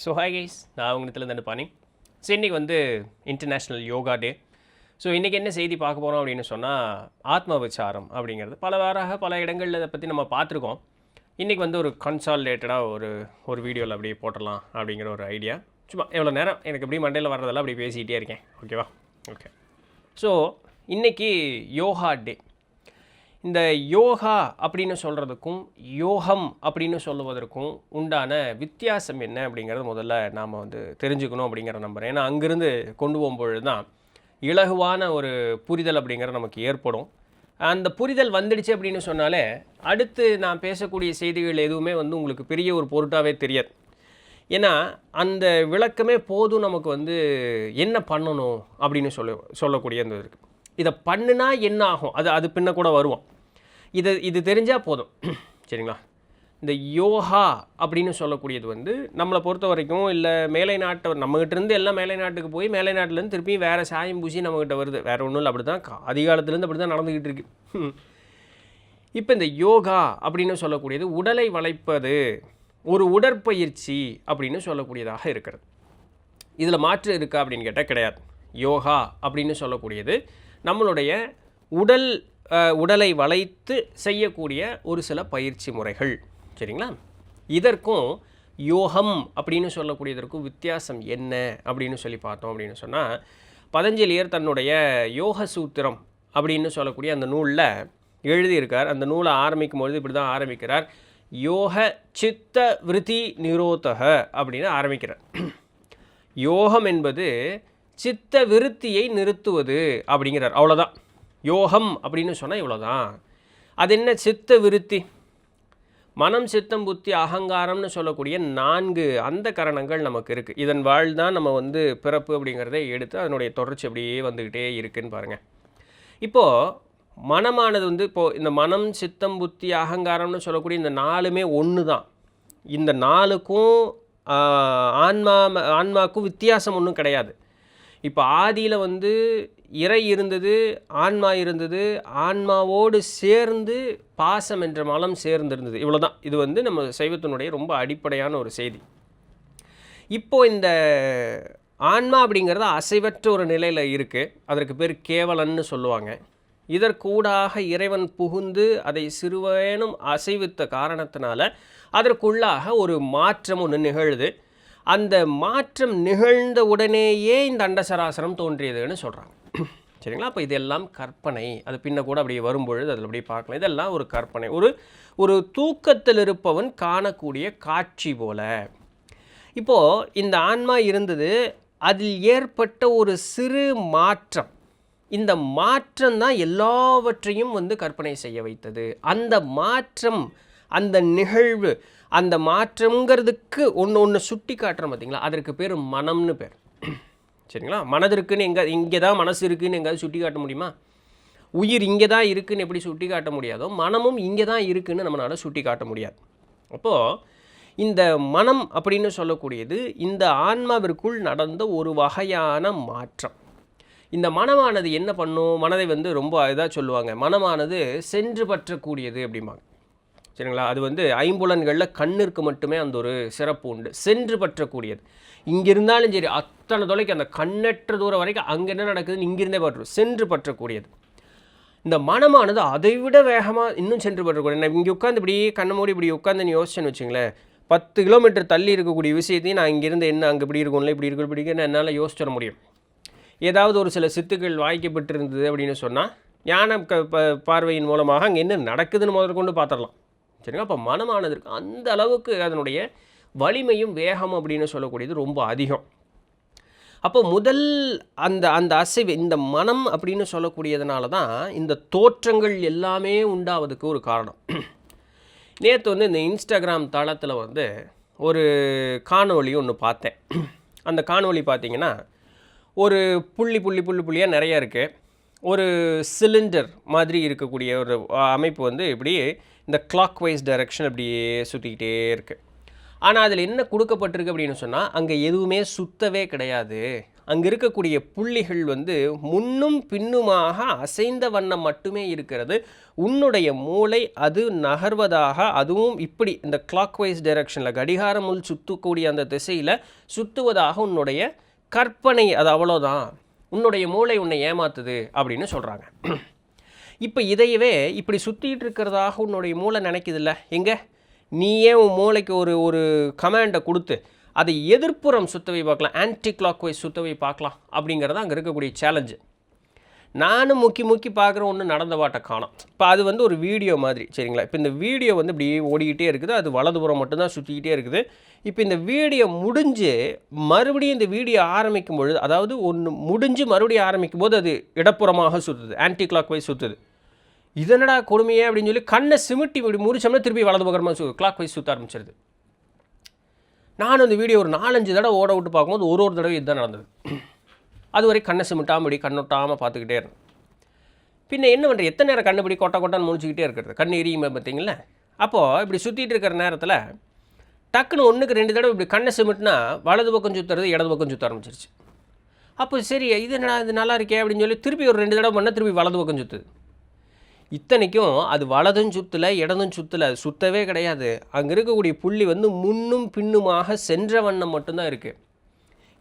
So hi guys, நான் உங்கள்கிட்ட தண்டுபாணி. So இன்றைக்கி வந்து இன்டர்நேஷ்னல் யோகா டே. ஸோ இன்றைக்கி என்ன செய்தி பார்க்க போகிறோம் அப்படின்னு சொன்னால், ஆத்ம விசாரம் அப்படிங்கிறது பல வாராக பல இடங்களில் இதை பற்றி நம்ம பார்த்துருக்கோம். இன்றைக்கி வந்து ஒரு கன்சாலிடேட்டடாக ஒரு வீடியோவில் அப்படியே போட்டுடலாம் அப்படிங்கிற ஒரு ஐடியா. சும்மா எவ்வளோ நேரம் எனக்கு எப்படி மண்டையில் வர்றதெல்லாம் அப்படி பேசிகிட்டே இருக்கேன். ஓகேவா? ஓகே. ஸோ இன்றைக்கி யோகா டே. இந்த யோகா அப்படின்னு சொல்கிறதுக்கும் யோகம் அப்படின்னு சொல்லுவதற்கும் உண்டான வித்தியாசம் என்ன அப்படிங்கிறது முதல்ல நாம் வந்து தெரிஞ்சுக்கணும் அப்படிங்கிற நம்புகிறேன். ஏன்னா அங்கேருந்து கொண்டு போகும்பொழுது தான் இலகுவான ஒரு புரிதல் அப்படிங்கிறது நமக்கு ஏற்படும். அந்த புரிதல் வந்துடுச்சு அப்படின்னு சொன்னாலே அடுத்து நான் பேசக்கூடிய செய்திகள் எதுவுமே வந்து உங்களுக்கு பெரிய ஒரு பொருட்டாகவே தெரியாது. ஏன்னா அந்த விளக்கமே போதும் நமக்கு வந்து என்ன பண்ணணும் அப்படின்னு சொல்லக்கூடிய அந்த இருக்குது. இதை பண்ணுனா என்ன ஆகும், அது பின்ன கூட வருவோம். இது தெரிஞ்சால் போதும். சரிங்களா? இந்த யோகா அப்படின்னு சொல்லக்கூடியது வந்து நம்மளை பொறுத்த வரைக்கும் இல்லை மேலை நாட்டை நம்மகிட்டேருந்து எல்லாம் மேலை நாட்டுக்கு போய் மேலை நாட்டிலேருந்து திருப்பி வேறு சாயம் பூசி நம்மகிட்ட வருது. வேறு ஒன்றும் இல்லை, அப்படி தான் அதிகாலத்துலேருந்து அப்படி தான் நடந்துக்கிட்டு இருக்கு. இப்போ இந்த யோகா அப்படின்னு சொல்லக்கூடியது உடலை வளைப்பது, ஒரு உடற்பயிற்சி அப்படின்னு சொல்லக்கூடியதாக இருக்கிறது. இதில் மாற்று இருக்கா அப்படின்னு கேட்டால் கிடையாது. யோகா அப்படின்னு சொல்லக்கூடியது நம்மளுடைய உடலை வளைத்து செய்யக்கூடிய ஒரு சில பயிற்சி முறைகள். சரிங்களா? இதற்கும் யோகம் அப்படின்னு சொல்லக்கூடியதற்கும் வித்தியாசம் என்ன அப்படின்னு சொல்லி பார்த்தோம் அப்படின்னு சொன்னால், பதஞ்சலியர் தன்னுடைய யோக சூத்திரம் அப்படின்னு சொல்லக்கூடிய அந்த நூலில் எழுதியிருக்கார். அந்த நூலை ஆரம்பிக்கும் பொழுது இப்படி தான் ஆரம்பிக்கிறார். யோக சித்த விருத்தி நிரோதக அப்படின்னு ஆரம்பிக்கிறார். யோகம் என்பது சித்த விருத்தியை நிறுத்துவது அப்படிங்கிறார். அவ்வளோதான் யோகம் அப்படின்னு சொன்னால் இவ்வளோதான். அது என்ன சித்த விருத்தி? மனம், சித்தம், புத்தி, அகங்காரம்னு சொல்லக்கூடிய 4 அந்த கரணங்கள் நமக்கு இருக்குது. இதன் வாழ்தான் நம்ம வந்து பிறப்பு அப்படிங்கிறத எடுத்து அதனுடைய தொடர்ச்சி அப்படியே வந்துக்கிட்டே இருக்குன்னு பாருங்கள். இப்போது மனமானது வந்து இப்போது இந்த மனம், சித்தம், புத்தி, அகங்காரம்னு சொல்லக்கூடிய இந்த 4மே ஒன்று தான். இந்த 4க்கும் ஆன்மாவுக்கும் வித்தியாசம் ஒன்றும் கிடையாது. இப்போ ஆதியில் வந்து இறை இருந்தது, ஆன்மா இருந்தது, ஆன்மாவோடு சேர்ந்து பாசம் என்ற மலம் சேர்ந்திருந்தது. இவ்வளோ தான். இது வந்து நம்ம சைவத்தினுடைய ரொம்ப அடிப்படையான ஒரு செய்தி. இப்போது இந்த ஆன்மா அப்படிங்கிறது அசைவற்ற ஒரு நிலையில் இருக்குது. அதற்கு பேர் கேவலன்னு சொல்லுவாங்க. இதற்கூடாக இறைவன் புகுந்து அதை சிறுவேனும் அசைவித்த காரணத்தினால அதற்குள்ளாக ஒரு மாற்றம் ஒன்று நிகழுது. அந்த மாற்றம் நிகழ்ந்த உடனேயே இந்த அண்டசராசரம் தோன்றியதுன்னு சொல்கிறாங்க. சரிங்களா? அப்போ இதெல்லாம் கற்பனை. அது பின்ன கூட அப்படி வரும்பொழுது அதில் அப்படி பார்க்கலாம். இதெல்லாம் ஒரு கற்பனை. ஒரு தூக்கத்தில் இருப்பவன் காணக்கூடிய காட்சி போல. இப்போது இந்த ஆன்மா இருந்தது, அதில் ஏற்பட்ட ஒரு சிறு மாற்றம். இந்த மாற்றம் தான் எல்லாவற்றையும் வந்து கற்பனை செய்ய வைத்தது. அந்த மாற்றம், அந்த நிகழ்வு, அந்த மாற்றங்கிறதுக்கு ஒன்று சுட்டி காட்டுறோம் பார்த்தீங்களா, அதற்கு பேர் மனம்னு பேர். சரிங்களா? மனதிற்குன்னு இங்கே தான் மனசு இருக்குதுன்னு எங்கேயாவது சுட்டி காட்ட முடியுமா? உயிர் இங்கே தான் இருக்குதுன்னு எப்படி சுட்டி காட்ட முடியாதோ, மனமும் இங்கே தான் இருக்குதுன்னு நம்மளால் சுட்டி காட்ட முடியாது. அப்போது இந்த மனம் அப்படின்னு சொல்லக்கூடியது இந்த ஆன்மாவிற்குள் நடந்த ஒரு வகையான மாற்றம். இந்த மனமானது என்ன பண்ணும்? மனதை வந்து ரொம்ப இதாக சொல்லுவாங்க, மனமானது சென்று பற்றக்கூடியது அப்படிம்பாங்க. சரிங்களா? அது வந்து ஐம்புலன்களில் கண்ணிற்கு மட்டுமே அந்த ஒரு சிறப்பு உண்டு. சென்று பற்றக்கூடியது. இங்கே இருந்தாலும் சரி, அத்தனை தொலைக்கு அந்த கண்ணற்ற தூரம் வரைக்கும் அங்கே என்ன நடக்குதுன்னு இங்கிருந்தே பற்றும். சென்று பற்றக்கூடியது. இந்த மனமானது அதை விட வேகமாக இன்னும் சென்று பற்றக்கூடியது. இங்கே உட்காந்து இப்படி கண்ணை மூடி இப்படி உட்காந்து யோசிச்சேன்னு வச்சுங்களேன், 10 கிலோமீட்டர் தள்ளி இருக்கக்கூடிய விஷயத்தையும் நான் இங்கேருந்து என்ன அங்கே இப்படி இருக்கும்ல, இப்படி இருக்கும் இப்படி இருக்குன்னு என்னால் யோசிச்சிட முடியும். ஏதாவது ஒரு சில சித்துக்கள் வாய்க்கப்பட்டிருந்தது அப்படின்னு சொன்னால் ஞான பார்வையின் மூலமாக அங்கே என்ன நடக்குதுன்னு முதற்கொண்டு பார்த்துடலாம். சரிங்களா? அப்போ மனமானதற்கு அந்த அளவுக்கு அதனுடைய வலிமையும் வேகமும் அப்படின்னு சொல்லக்கூடியது ரொம்ப அதிகம். அப்போ முதல் அந்த அசைவு, இந்த மனம் அப்படின்னு சொல்லக்கூடியதுனால தான் இந்த தோற்றங்கள் எல்லாமே உண்டாவதுக்கு ஒரு காரணம். நேற்று வந்து இந்த இன்ஸ்டாகிராம் தளத்தில் வந்து ஒரு காணொளி ஒன்று பார்த்தேன். அந்த காணொளி பார்த்திங்கன்னா ஒரு புள்ளியாக நிறையா இருக்குது. ஒரு சிலிண்டர் மாதிரி இருக்கக்கூடிய ஒரு அமைப்பு வந்து இப்படி இந்த கிளாக் வைஸ் டைரக்ஷன் அப்படியே சுற்றிக்கிட்டே இருக்குது. ஆனால் அதில் என்ன கொடுக்கப்பட்டிருக்கு அப்படின்னு சொன்னால், அங்கே எதுவுமே சுத்தவே கிடையாது. அங்கே இருக்கக்கூடிய புள்ளிகள் வந்து முன்னும் பின்னுமாக அசைந்த வண்ணம் மட்டுமே இருக்கிறது. உன்னுடைய மூளை அது நகர்வதாக, அதுவும் இப்படி இந்த கிளாக் வைஸ் டைரக்ஷனில் கடிகாரம் உள் சுற்றக்கூடிய அந்த திசையில் சுற்றுவதாக உன்னுடைய கற்பனை, அது அவ்வளோதான். உன்னுடைய மூளை உன்னை ஏமாத்துது அப்படின்னு சொல்கிறாங்க. இப்போ இதையவே இப்படி சுற்றிட்டு இருக்கிறதாக உன்னுடைய மூளை நினைக்குதில்ல, எங்கே நீயே உன் மூளைக்கு ஒரு கமாண்டை கொடுத்து அதை எதிர்ப்புறம் சுற்றவை பார்க்கலாம், ஆன்டி கிளாக் வைஸ் சுற்றவை பார்க்கலாம் அப்படிங்கிறது அங்கே இருக்கக்கூடிய சேலஞ்சு. நானும் முக்கி பார்க்குற ஒன்று நடந்த பாட்டை காணும். இப்போ அது வந்து ஒரு வீடியோ மாதிரி, சரிங்களா? இப்போ இந்த வீடியோ வந்து இப்படி ஓடிக்கிட்டே இருக்குது, அது வலதுபுறம் மட்டும்தான் சுற்றிக்கிட்டே இருக்குது. இப்போ இந்த வீடியோ முடிஞ்சு மறுபடியும் இந்த வீடியோ ஆரம்பிக்கும் பொழுது, அதாவது ஒன்று முடிஞ்சு மறுபடியும் ஆரம்பிக்கும் போது அது இடப்புறமாக சுற்றுது, ஆன்டி கிளாக் வைஸ் சுற்றுது. இதனடா கொடுமையே அப்படின்னு சொல்லி கண்ணை சிமிட்டி இப்படி முடிச்சோம்னா திருப்பி வலது பக்கமாக கிளாக் வைஸ் சுற்ற ஆரம்பிச்சிருது. நானும் அந்த வீடியோ ஒரு 4-5 தடவை ஓட விட்டு பார்க்கும்போது ஒரு தடவை இதுதான் நடந்தது. அதுவரை கண்ணை சிமிட்டாமடி கண்ணொட்டாமல் பார்த்துக்கிட்டே இருந்தேன். பின்ன என்ன பண்ணுறது, எத்தனை நேரம் கண்ணுபடி கொட்டான்னு முடிச்சுக்கிட்டே இருக்கிறது, கண் எரியுமே பார்த்தீங்களா? அப்போது இப்படி சுற்றிட்டு இருக்கிற நேரத்தில் டக்குன்னு 1-2 தடவை இப்படி கண்ணை சிமிட்டினா வலது பக்கம் சுற்றுறது இடது பக்கம் சுற்ற ஆரம்பிச்சிருச்சு. அப்போ சரி இது என்னடா இது நல்லா இருக்கே அப்படின்னு சொல்லி திருப்பி ஒரு 2 தடவை பண்ணால் திருப்பி வலது பக்கம் சுற்றுது. இத்தனைக்கும் அது வலதும் சுற்றலை இடதும் சுற்றலை, சுற்றவே கிடையாது. அங்கே இருக்கக்கூடிய புள்ளி வந்து முன்னும் பின்னுமாக சென்ற வண்ணம் மட்டும்தான் இருக்குது.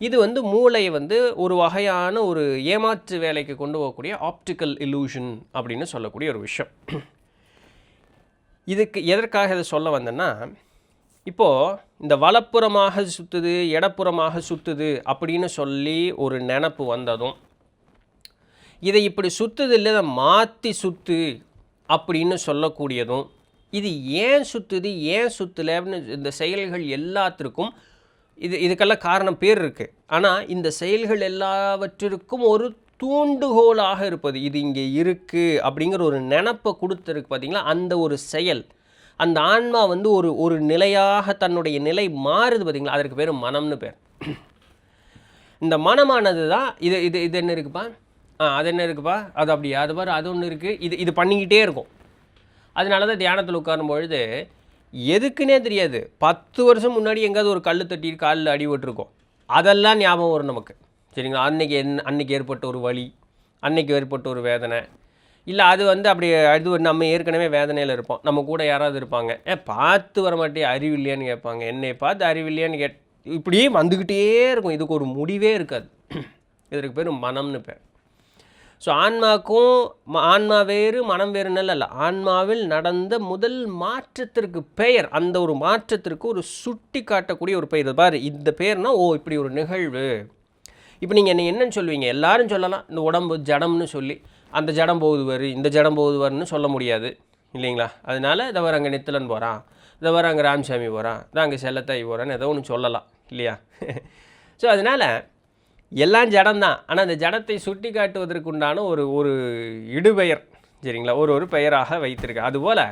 இது வந்து மூளையை வந்து ஒரு வகையான ஒரு ஏமாற்று வேலைக்கு கொண்டு போகக்கூடிய ஆப்டிக்கல் இலூஷன் அப்படின்னு சொல்லக்கூடிய ஒரு விஷயம். இதுக்கு எதற்காக இதை சொல்ல வந்தேன்னா, இப்போது இந்த வலப்புறமாக சுற்றுது இடப்புறமாக சுற்றுது அப்படின்னு சொல்லி ஒரு நினப்பு வந்ததும், இதை இப்படி சுற்றுது இல்லை மாற்றி சுற்று அப்படின்னு சொல்லக்கூடியதும், இது ஏன் சுற்றுது ஏன் சுற்றலை அப்படின்னு இந்த செயல்கள் எல்லாத்திற்கும் இதுக்கெல்லாம் காரணம் பேர் இருக்குது. ஆனால் இந்த செயல்கள் எல்லாவற்றிற்கும் ஒரு தூண்டுகோலாக இருப்பது, இது இங்கே இருக்குது அப்படிங்கிற ஒரு நினப்பை கொடுத்துருக்கு பார்த்தீங்களா, அந்த ஒரு செயல், அந்த ஆன்மா வந்து ஒரு நிலையாக தன்னுடைய நிலை மாறுது பார்த்தீங்களா, அதற்கு பேர் மனம்னு பேர். இந்த மனமானது தான் இது இது இது என்ன இருக்குப்பா, அது என்ன இருக்குப்பா, அது அப்படியா, அது பாரு அது ஒன்று இருக்குது, இது பண்ணிக்கிட்டே இருக்கும். அதனால தான் தியானத்தில் உட்காரும் பொழுது எதுக்குன்னே தெரியாது, 10 வருஷம் முன்னாடி எங்கேயாவது ஒரு கல் தட்டி காலில் அடிபட்டிருக்கோம், அதெல்லாம் ஞாபகம் வரும் நமக்கு, சரிங்களா? அன்னைக்கு ஏற்பட்ட ஒரு வலி, அன்னைக்கு ஏற்பட்ட ஒரு வேதனை, இல்லை அது வந்து அப்படி அது நம்ம ஏற்கனவே வேதனையில் இருப்போம், நம்ம கூட யாராவது இருப்பாங்க, பார்த்து வர மாட்டே அறிவில்லையான்னு கேட்பாங்க, என்னை பார்த்து அறிவில்லையான்னு இப்படியே வந்துக்கிட்டே இருக்கும், இதுக்கு ஒரு முடிவே இருக்காது. இதற்கு பேர் மனம்னு பேர். ஸோ ஆன்மாவுக்கும் ஆன்மா வேறு மனம் வேறுன்னு இல்லை, ஆன்மாவில் நடந்த முதல் மாற்றத்திற்கு பெயர், அந்த ஒரு மாற்றத்திற்கு ஒரு சுட்டி காட்டக்கூடிய ஒரு பெயர். பாரு இந்த பேர்னா இப்படி ஒரு நிகழ்வு. இப்போ நீங்கள் என்னன்னு சொல்லுவீங்க, எல்லாரும் சொல்லலாம் இந்த உடம்பு ஜடம்னு சொல்லி, அந்த ஜடம் போகுது வரு இந்த ஜடம் போகுது வருன்னு சொல்ல முடியாது இல்லைங்களா? அதனால இதை வர அங்கே நித்திலன் போகிறான், இதை வர அங்கே ராமசாமி போகிறான், இதான் அங்கே செல்லத்தாய் போகிறான்னு ஏதோ ஒன்று சொல்லலாம் இல்லையா? ஸோ அதனால் எல்லாம் ஜடம்தான். ஆனால் அந்த ஜடத்தை சுட்டி காட்டுவதற்கு உண்டான ஒரு இடுபெயர், சரிங்களா, ஒரு பெயராக வைத்திருக்கு. அதுபோல்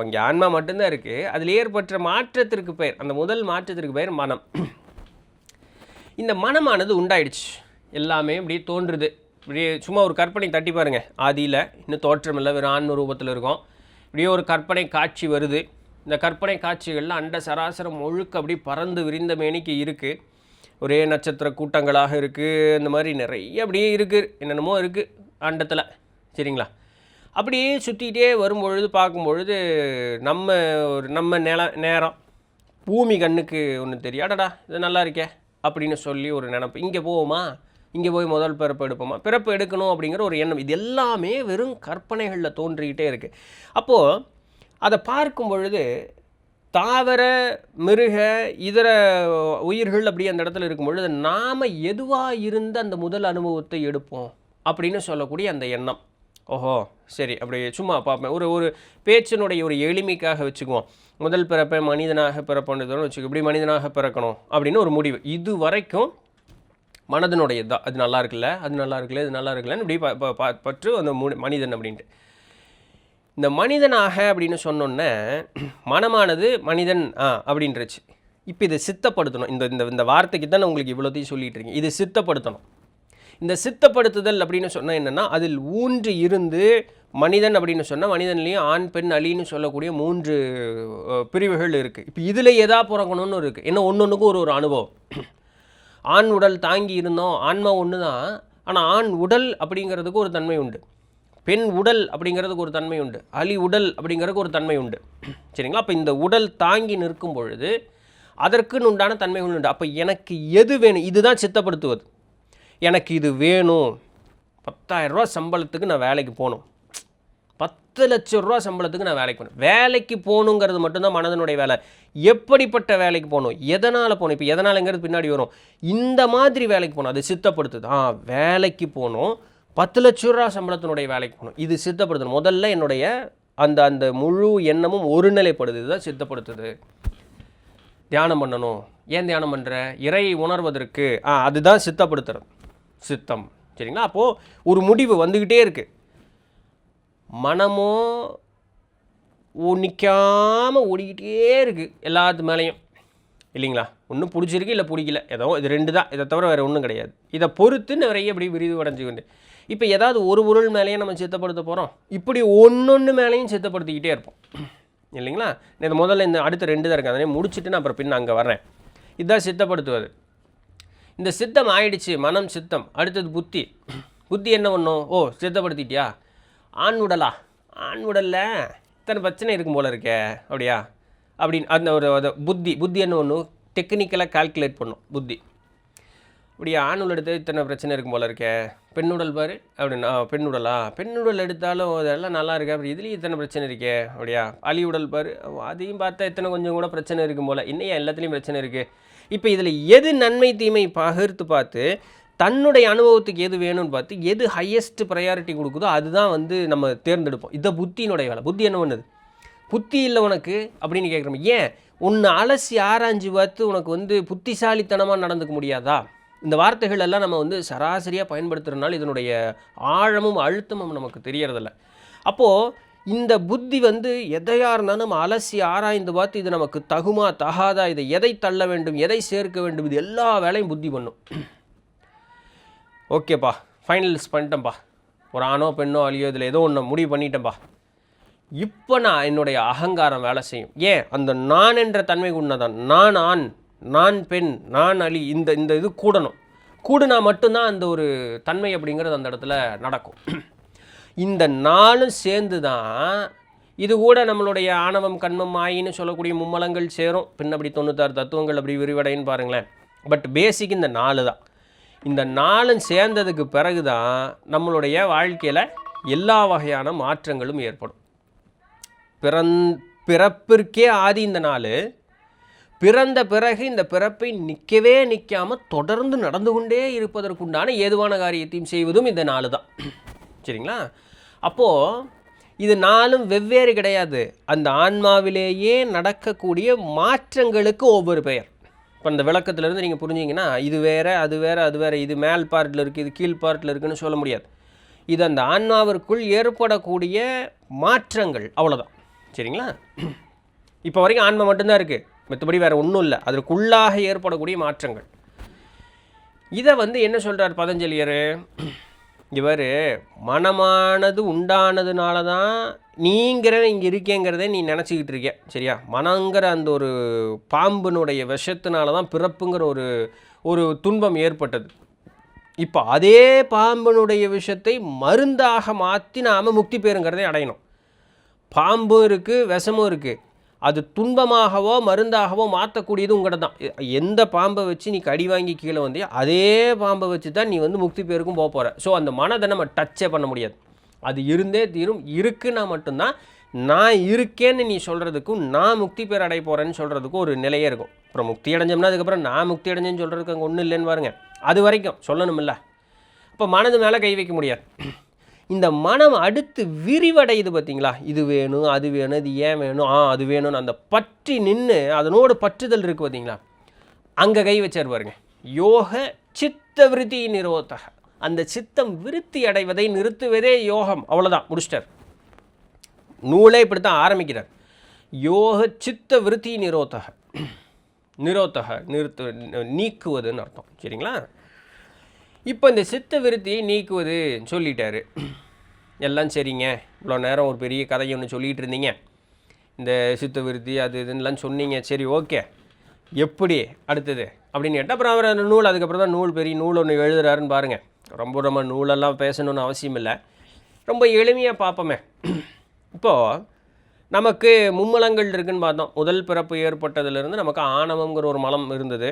இங்கே ஆன்மா மட்டும்தான் இருக்குது, அதில் ஏற்பட்ட மாற்றத்திற்கு பெயர், அந்த முதல் மாற்றத்திற்கு பெயர் மனம். இந்த மனமானது உண்டாயிடுச்சு, எல்லாமே இப்படி தோன்றுது, இப்படியே சும்மா ஒரு கற்பனை தட்டி பாருங்கள், ஆதியில் இன்னும் தோற்றம் இல்லை, வெறும் ஆன்ம ரூபத்தில் இருக்கும், இப்படியே ஒரு கற்பனை காட்சி வருது. இந்த கற்பனை காட்சிகள்லாம் அண்ட சராசரம் முழுக்க அப்படி பறந்து விரிந்த மேனிக்கு இருக்குது, ஒரே நட்சத்திர கூட்டங்களாக இருக்குது, இந்த மாதிரி நிறைய அப்படியே இருக்குது, என்னென்னமோ இருக்குது அண்டத்தில், சரிங்களா? அப்படியே சுற்றிக்கிட்டே வரும்பொழுது பார்க்கும்பொழுது நம்ம நேரம் பூமி கண்ணுக்கு ஒன்று தெரியாடா இது நல்லா இருக்கே அப்படின்னு சொல்லி ஒரு நினப்பு, இங்கே போவோமா, இங்கே போய் முதல் பிறப்பு எடுப்போமா, பிறப்பு எடுக்கணும் அப்படிங்கிற ஒரு எண்ணம், இது எல்லாமே வெறும் கற்பனைகளில் தோன்றிக்கிட்டே இருக்குது. அப்போது அதை பார்க்கும் பொழுது தாவர மிருக இதர உயிர்கள் அப்படி அந்த இடத்துல இருக்கும்பொழுது நாம் எதுவாக இருந்த அந்த முதல் அனுபவத்தை எடுப்போம் அப்படின்னு சொல்லக்கூடிய அந்த எண்ணம். ஓஹோ சரி, அப்படி சும்மா பார்ப்பேன், ஒரு பேச்சினுடைய ஒரு எளிமைக்காக வச்சுக்குவோம், முதல் பிறப்பை மனிதனாக பிறப்போன்றதோடு வச்சுக்கோ, இப்படி மனிதனாக பிறக்கணும் அப்படின்னு ஒரு முடிவு. இது வரைக்கும் மனதனுடைய தான், அது நல்லா இருக்குல்ல, அது நல்லா இருக்குல்ல, இது நல்லா இருக்குல்லன்னு இப்படி பற்று அந்த மனிதன் அப்படின்ட்டு. இந்த மனிதனாக அப்படின்னு சொன்னோன்னே மனமானது மனிதன் அப்படின்றச்சு. இப்போ இதை சித்தப்படுத்தணும், இந்த வார்த்தைக்கு தான் நான் உங்களுக்கு இவ்வளோத்தையும் சொல்லிகிட்டு இருக்கேன், இது சித்தப்படுத்தணும். இந்த சித்தப்படுத்துதல் அப்படின்னு சொன்னால் என்னென்னா, அதில் ஊன்றி இருந்து மனிதன் அப்படின்னு சொன்னால் மனிதன்லேயும் ஆண் பெண் அலின்னு சொல்லக்கூடிய 3 பிரிவுகள் இருக்குது. இப்போ இதில் எதா பிறக்கணும்னு இருக்குது, ஏன்னா ஒன்று ஒன்றுக்கும் ஒரு அனுபவம். ஆண் உடல் தாங்கி இருந்தோம், ஆன்மா ஒன்று தான். ஆனால் ஆண் உடல் அப்படிங்கிறதுக்கு ஒரு தன்மை உண்டு, பெண் உடல் அப்படிங்கிறதுக்கு ஒரு தன்மை உண்டு, அலி உடல் அப்படிங்கிறதுக்கு ஒரு தன்மை உண்டு. சரிங்களா? அப்போ இந்த உடல் தாங்கி நிற்கும் பொழுது அதற்குன்னு உண்டான தன்மைகள் உண்டு. அப்போ எனக்கு எது வேணும், இதுதான் சித்தப்படுத்துவது. எனக்கு இது வேணும், 10,000 ரூபா சம்பளத்துக்கு நான் வேலைக்கு போகணும், 10 லட்சம் ரூபா சம்பளத்துக்கு நான் வேலைக்கு போகணும். வேலைக்கு போகணுங்கிறது மட்டும்தான் மனதனுடைய வேலை. எப்படிப்பட்ட வேலைக்கு போகணும், எதனால் போகணும், இப்போ எதனாலங்கிறது பின்னாடி வரும். இந்த மாதிரி வேலைக்கு போகணும், அது சித்தப்படுத்துது. வேலைக்கு போகணும், 10 லட்சம் ரூபா சம்பளத்தினுடைய வேலைக்கு போகணும், இது சித்தப்படுத்தணும். முதல்ல என்னுடைய அந்த அந்த முழு எண்ணமும் ஒருநிலைப்படுது, இதுதான் சித்தப்படுத்துது. தியானம் பண்ணணும், ஏன் தியானம் பண்ணுற, இறை உணர்வதற்கு, அதுதான் சித்தப்படுத்துறது, சித்தம். சரிங்களா? அப்போது ஒரு முடிவு வந்துக்கிட்டே இருக்குது, மனமோ நிற்காமல் ஓடிக்கிட்டே இருக்குது எல்லாத்து மேலேயும், இல்லைங்களா? ஒன்றும் பிடிச்சிருக்கு இல்லை பிடிக்கல, ஏதோ இது 2 தான், இதை தவிர வேறு ஒன்றும் கிடையாது. இதை பொறுத்து நிறைய இப்படி விரிவடைஞ்சுக்கிண்டு இப்போ ஏதாவது ஒரு பொருள் மேலேயும் நம்ம சித்தப்படுத்த போகிறோம், இப்படி ஒன்று மேலேயும் சித்தப்படுத்திக்கிட்டே இருப்போம், இல்லைங்களா? இது முதல்ல இந்த அடுத்த 2 தான் இருக்குது, அதனே முடிச்சுட்டு நான் அப்புறம் பின்ன அங்கே வர்றேன். இதுதான் சித்தப்படுத்துவது. இந்த சித்தம் ஆயிடுச்சு, மனம் சித்தம். அடுத்தது புத்தி. புத்தி என்ன பண்ணும், சித்தப்படுத்திட்டியா, ஆண் உடலா, ஆண் உடலில் இத்தனை பிரச்சனை இருக்கும் போல இருக்கே, அப்படியா அப்படின்னு அந்த ஒரு புத்தி என்ன ஒன்று டெக்னிக்கலாக கால்குலேட் பண்ணும் புத்தி. அப்படியா, ஆணுடல் எடுத்து இத்தனை பிரச்சனை இருக்கும் போல இருக்கே, பெண்ணுடல் பாரு அப்படின்னா, பெண்ணுடலா, பெண்ணுடல் எடுத்தாலும் அதெல்லாம் நல்லா இருக்கு, அப்படி இதுலேயும் இத்தனை பிரச்சனை இருக்கே, அப்படியா, அலி உடல் பாரு, அதையும் பார்த்தா இத்தனை கொஞ்சம் கூட பிரச்சனை இருக்கும் போல், இன்னும் எல்லாத்துலேயும் பிரச்சனை இருக்குது. இப்போ இதில் எது நன்மை தீமை பகிர்த்து பார்த்து தன்னுடைய அனுபவத்துக்கு எது வேணும்னு பார்த்து எது ஹையஸ்ட் ப்ரையாரிட்டி கொடுக்குதோ அதுதான் நம்ம தேர்ந்தெடுப்போம். இதை புத்தியினுடைய வேலை. புத்தி என்ன பண்ணுது, புத்தி இல்லை உனக்கு அப்படின்னு கேட்குறோம். ஏன் உன்னை அலசி ஆராய்ஞ்சு பார்த்து உனக்கு புத்திசாலித்தனமாக நடந்துக்க முடியாதா? இந்த வார்த்தைகள் எல்லாம் நம்ம சராசரியாக பயன்படுத்துகிறதுனால இதனுடைய ஆழமும் அழுத்தமும் நமக்கு தெரியறதில்ல. அப்போது இந்த புத்தி எதையாக இருந்தாலும் நம்ம அலசி ஆராய்ந்து பார்த்து இது நமக்கு தகுமா தகாதா, இதை எதை தள்ள வேண்டும், எதை சேர்க்க வேண்டும், இது எல்லா வேலையும் புத்தி பண்ணும். ஓகேப்பா, ஃபைனல்ஸ் பண்ணிட்டேன்ப்பா, ஒரு ஆணோ பெண்ணோ அழியோ இதில் ஏதோ ஒன்று முடிவு பண்ணிட்டேன்ப்பா, இப்போ நான் என்னுடைய அகங்காரம் வேலை செய்யும். ஏன், அந்த நான் என்ற தன்மை உண்மைதான். நான் ஆண், நான் பெண், நான் அலி, இந்த இந்த இது கூடுனா மட்டும்தான் அந்த ஒரு தன்மை அப்படிங்கிறது அந்த இடத்துல நடக்கும். இந்த நாளும் சேர்ந்து தான் இது கூட நம்மளுடைய ஆணவம் கண்மம் மாயின்னு சொல்லக்கூடிய மும்மலங்கள் சேரும். பின் அப்படி 96 தத்துவங்கள் அப்படி விரிவடைன்னு பாருங்களேன். பட் பேசிக் இந்த 4 தான். இந்த 4 சேர்ந்ததுக்கு பிறகு தான் நம்மளுடைய வாழ்க்கையில் எல்லா வகையான மாற்றங்களும் ஏற்படும். பிறப்பிற்கே ஆதி இந்த 4, பிறந்த பிறகு இந்த பிறப்பை நிற்காமல் தொடர்ந்து நடந்து கொண்டே இருப்பதற்குண்டான ஏதுவான காரியத்தையும் செய்வதும் இந்த 4 தான். சரிங்களா? அப்போது இது 4ம் வெவ்வேறு கிடையாது. அந்த ஆன்மாவிலேயே நடக்கக்கூடிய மாற்றங்களுக்கு ஒவ்வொரு பெயர். இப்போ அந்த விளக்கத்திலேருந்து நீங்கள் புரிஞ்சிங்கன்னா இது வேறு அது வேறு அது வேறு, இது மேல் பார்ட்டில் இருக்குது, இது கீழ் பார்ட்டில் இருக்குதுன்னு சொல்ல முடியாது. இது அந்த ஆன்மாவிற்குள் ஏற்படக்கூடிய மாற்றங்கள், அவ்வளோதான். சரிங்களா? இப்போ வரைக்கும் ஆன்மா மட்டும்தான் இருக்குது, மற்றபடி வேறு ஒன்றும் இல்லை. அதற்குள்ளாக ஏற்படக்கூடிய மாற்றங்கள். இதை என்ன சொல்கிறார் பதஞ்சலியர், இவர் மனமானது உண்டானதுனால தான் நீங்கிறவன் இங்கே இருக்கேங்கிறதே நீ நினச்சிக்கிட்டு இருக்க. சரியா? மனங்கிற அந்த ஒரு பாம்பினுடைய விஷத்தினால தான் பிறப்புங்கிற ஒரு துன்பம் ஏற்பட்டது. இப்போ அதே பாம்பினுடைய விஷத்தை மருந்தாக மாற்றி நாம் முக்தி பெறுங்கிறதே அடையணும். பாம்பும் இருக்குது, விஷமும் இருக்குது. அது துன்பமாகவோ மருந்தாகவோ மாற்றக்கூடியது உங்கள்கிட்ட தான். எந்த பாம்பை வச்சு நீ கடி வாங்கி கீழே வந்தியோ அதே பாம்பை வச்சு தான் நீ முக்தி பேருக்கும் போக போகிற. ஸோ அந்த மனதை நம்ம டச்சே பண்ண முடியாது, அது இருந்தே தீரும். இருக்குன்னா மட்டும்தான் நான் இருக்கேன்னு நீ சொல்கிறதுக்கும் நான் முக்தி பேர் அடைய போகிறேன்னு சொல்கிறதுக்கும் ஒரு நிலையே இருக்கும். அப்புறம் முக்தி அடைஞ்சோம்னா அதுக்கப்புறம் நான் முக்தி அடைஞ்சேன்னு சொல்கிறதுக்கு அங்கே ஒன்றும் இல்லைன்னு பாருங்க. அது வரைக்கும் சொல்லணுமில்ல. இப்போ மனது மேலே கை வைக்க முடியாது. இந்த மனம் அடுத்து விரிவடையுது பார்த்தீங்களா, இது வேணும் அது வேணும், இது ஏன் வேணும், அது வேணும்னு அந்த பற்றி நின்று அதனோடு பற்றுதல் இருக்குது பார்த்தீங்களா, அங்கே கை வச்சார் பாருங்க. யோக சித்த விருத்தி நிரோதக, அந்த சித்தம் விருத்தி அடைவதை நிறுத்துவதே யோகம். அவ்வளோதான், முடிச்சிட்டார். நூலே இப்படி தான் ஆரம்பிக்கிறார். யோக சித்த விருத்தி நிரோதக, நீக்குவதுன்னு அர்த்தம். சரிங்களா? இப்போ இந்த சித்த விருத்தியை நீக்குவது சொல்லிட்டாரு. எல்லாம் சரிங்க, இவ்வளோ நேரம் ஒரு பெரிய கதையை ஒன்று சொல்லிகிட்டு இருந்தீங்க, இந்த சித்த விருத்தி அது இதுன்னெலாம் சொன்னீங்க. சரி, ஓகே, எப்படி அடுத்தது அப்படின்னு கேட்டால் அப்புறம் அவர் அந்த நூல் அதுக்கப்புறம் தான் நூல் பெரிய நூல் ஒன்று எழுதுறாருன்னு பாருங்கள். ரொம்ப நம்ம நூலெல்லாம் பேசணுன்னு அவசியம் இல்லை, ரொம்ப எளிமையாக பார்ப்போமே. இப்போது நமக்கு மும்மலங்கள் இருக்குதுன்னு பார்த்தோம். முதல் பிறப்பு ஏற்பட்டதுலேருந்து நமக்கு ஆணவங்கிற ஒரு மலம் இருந்தது.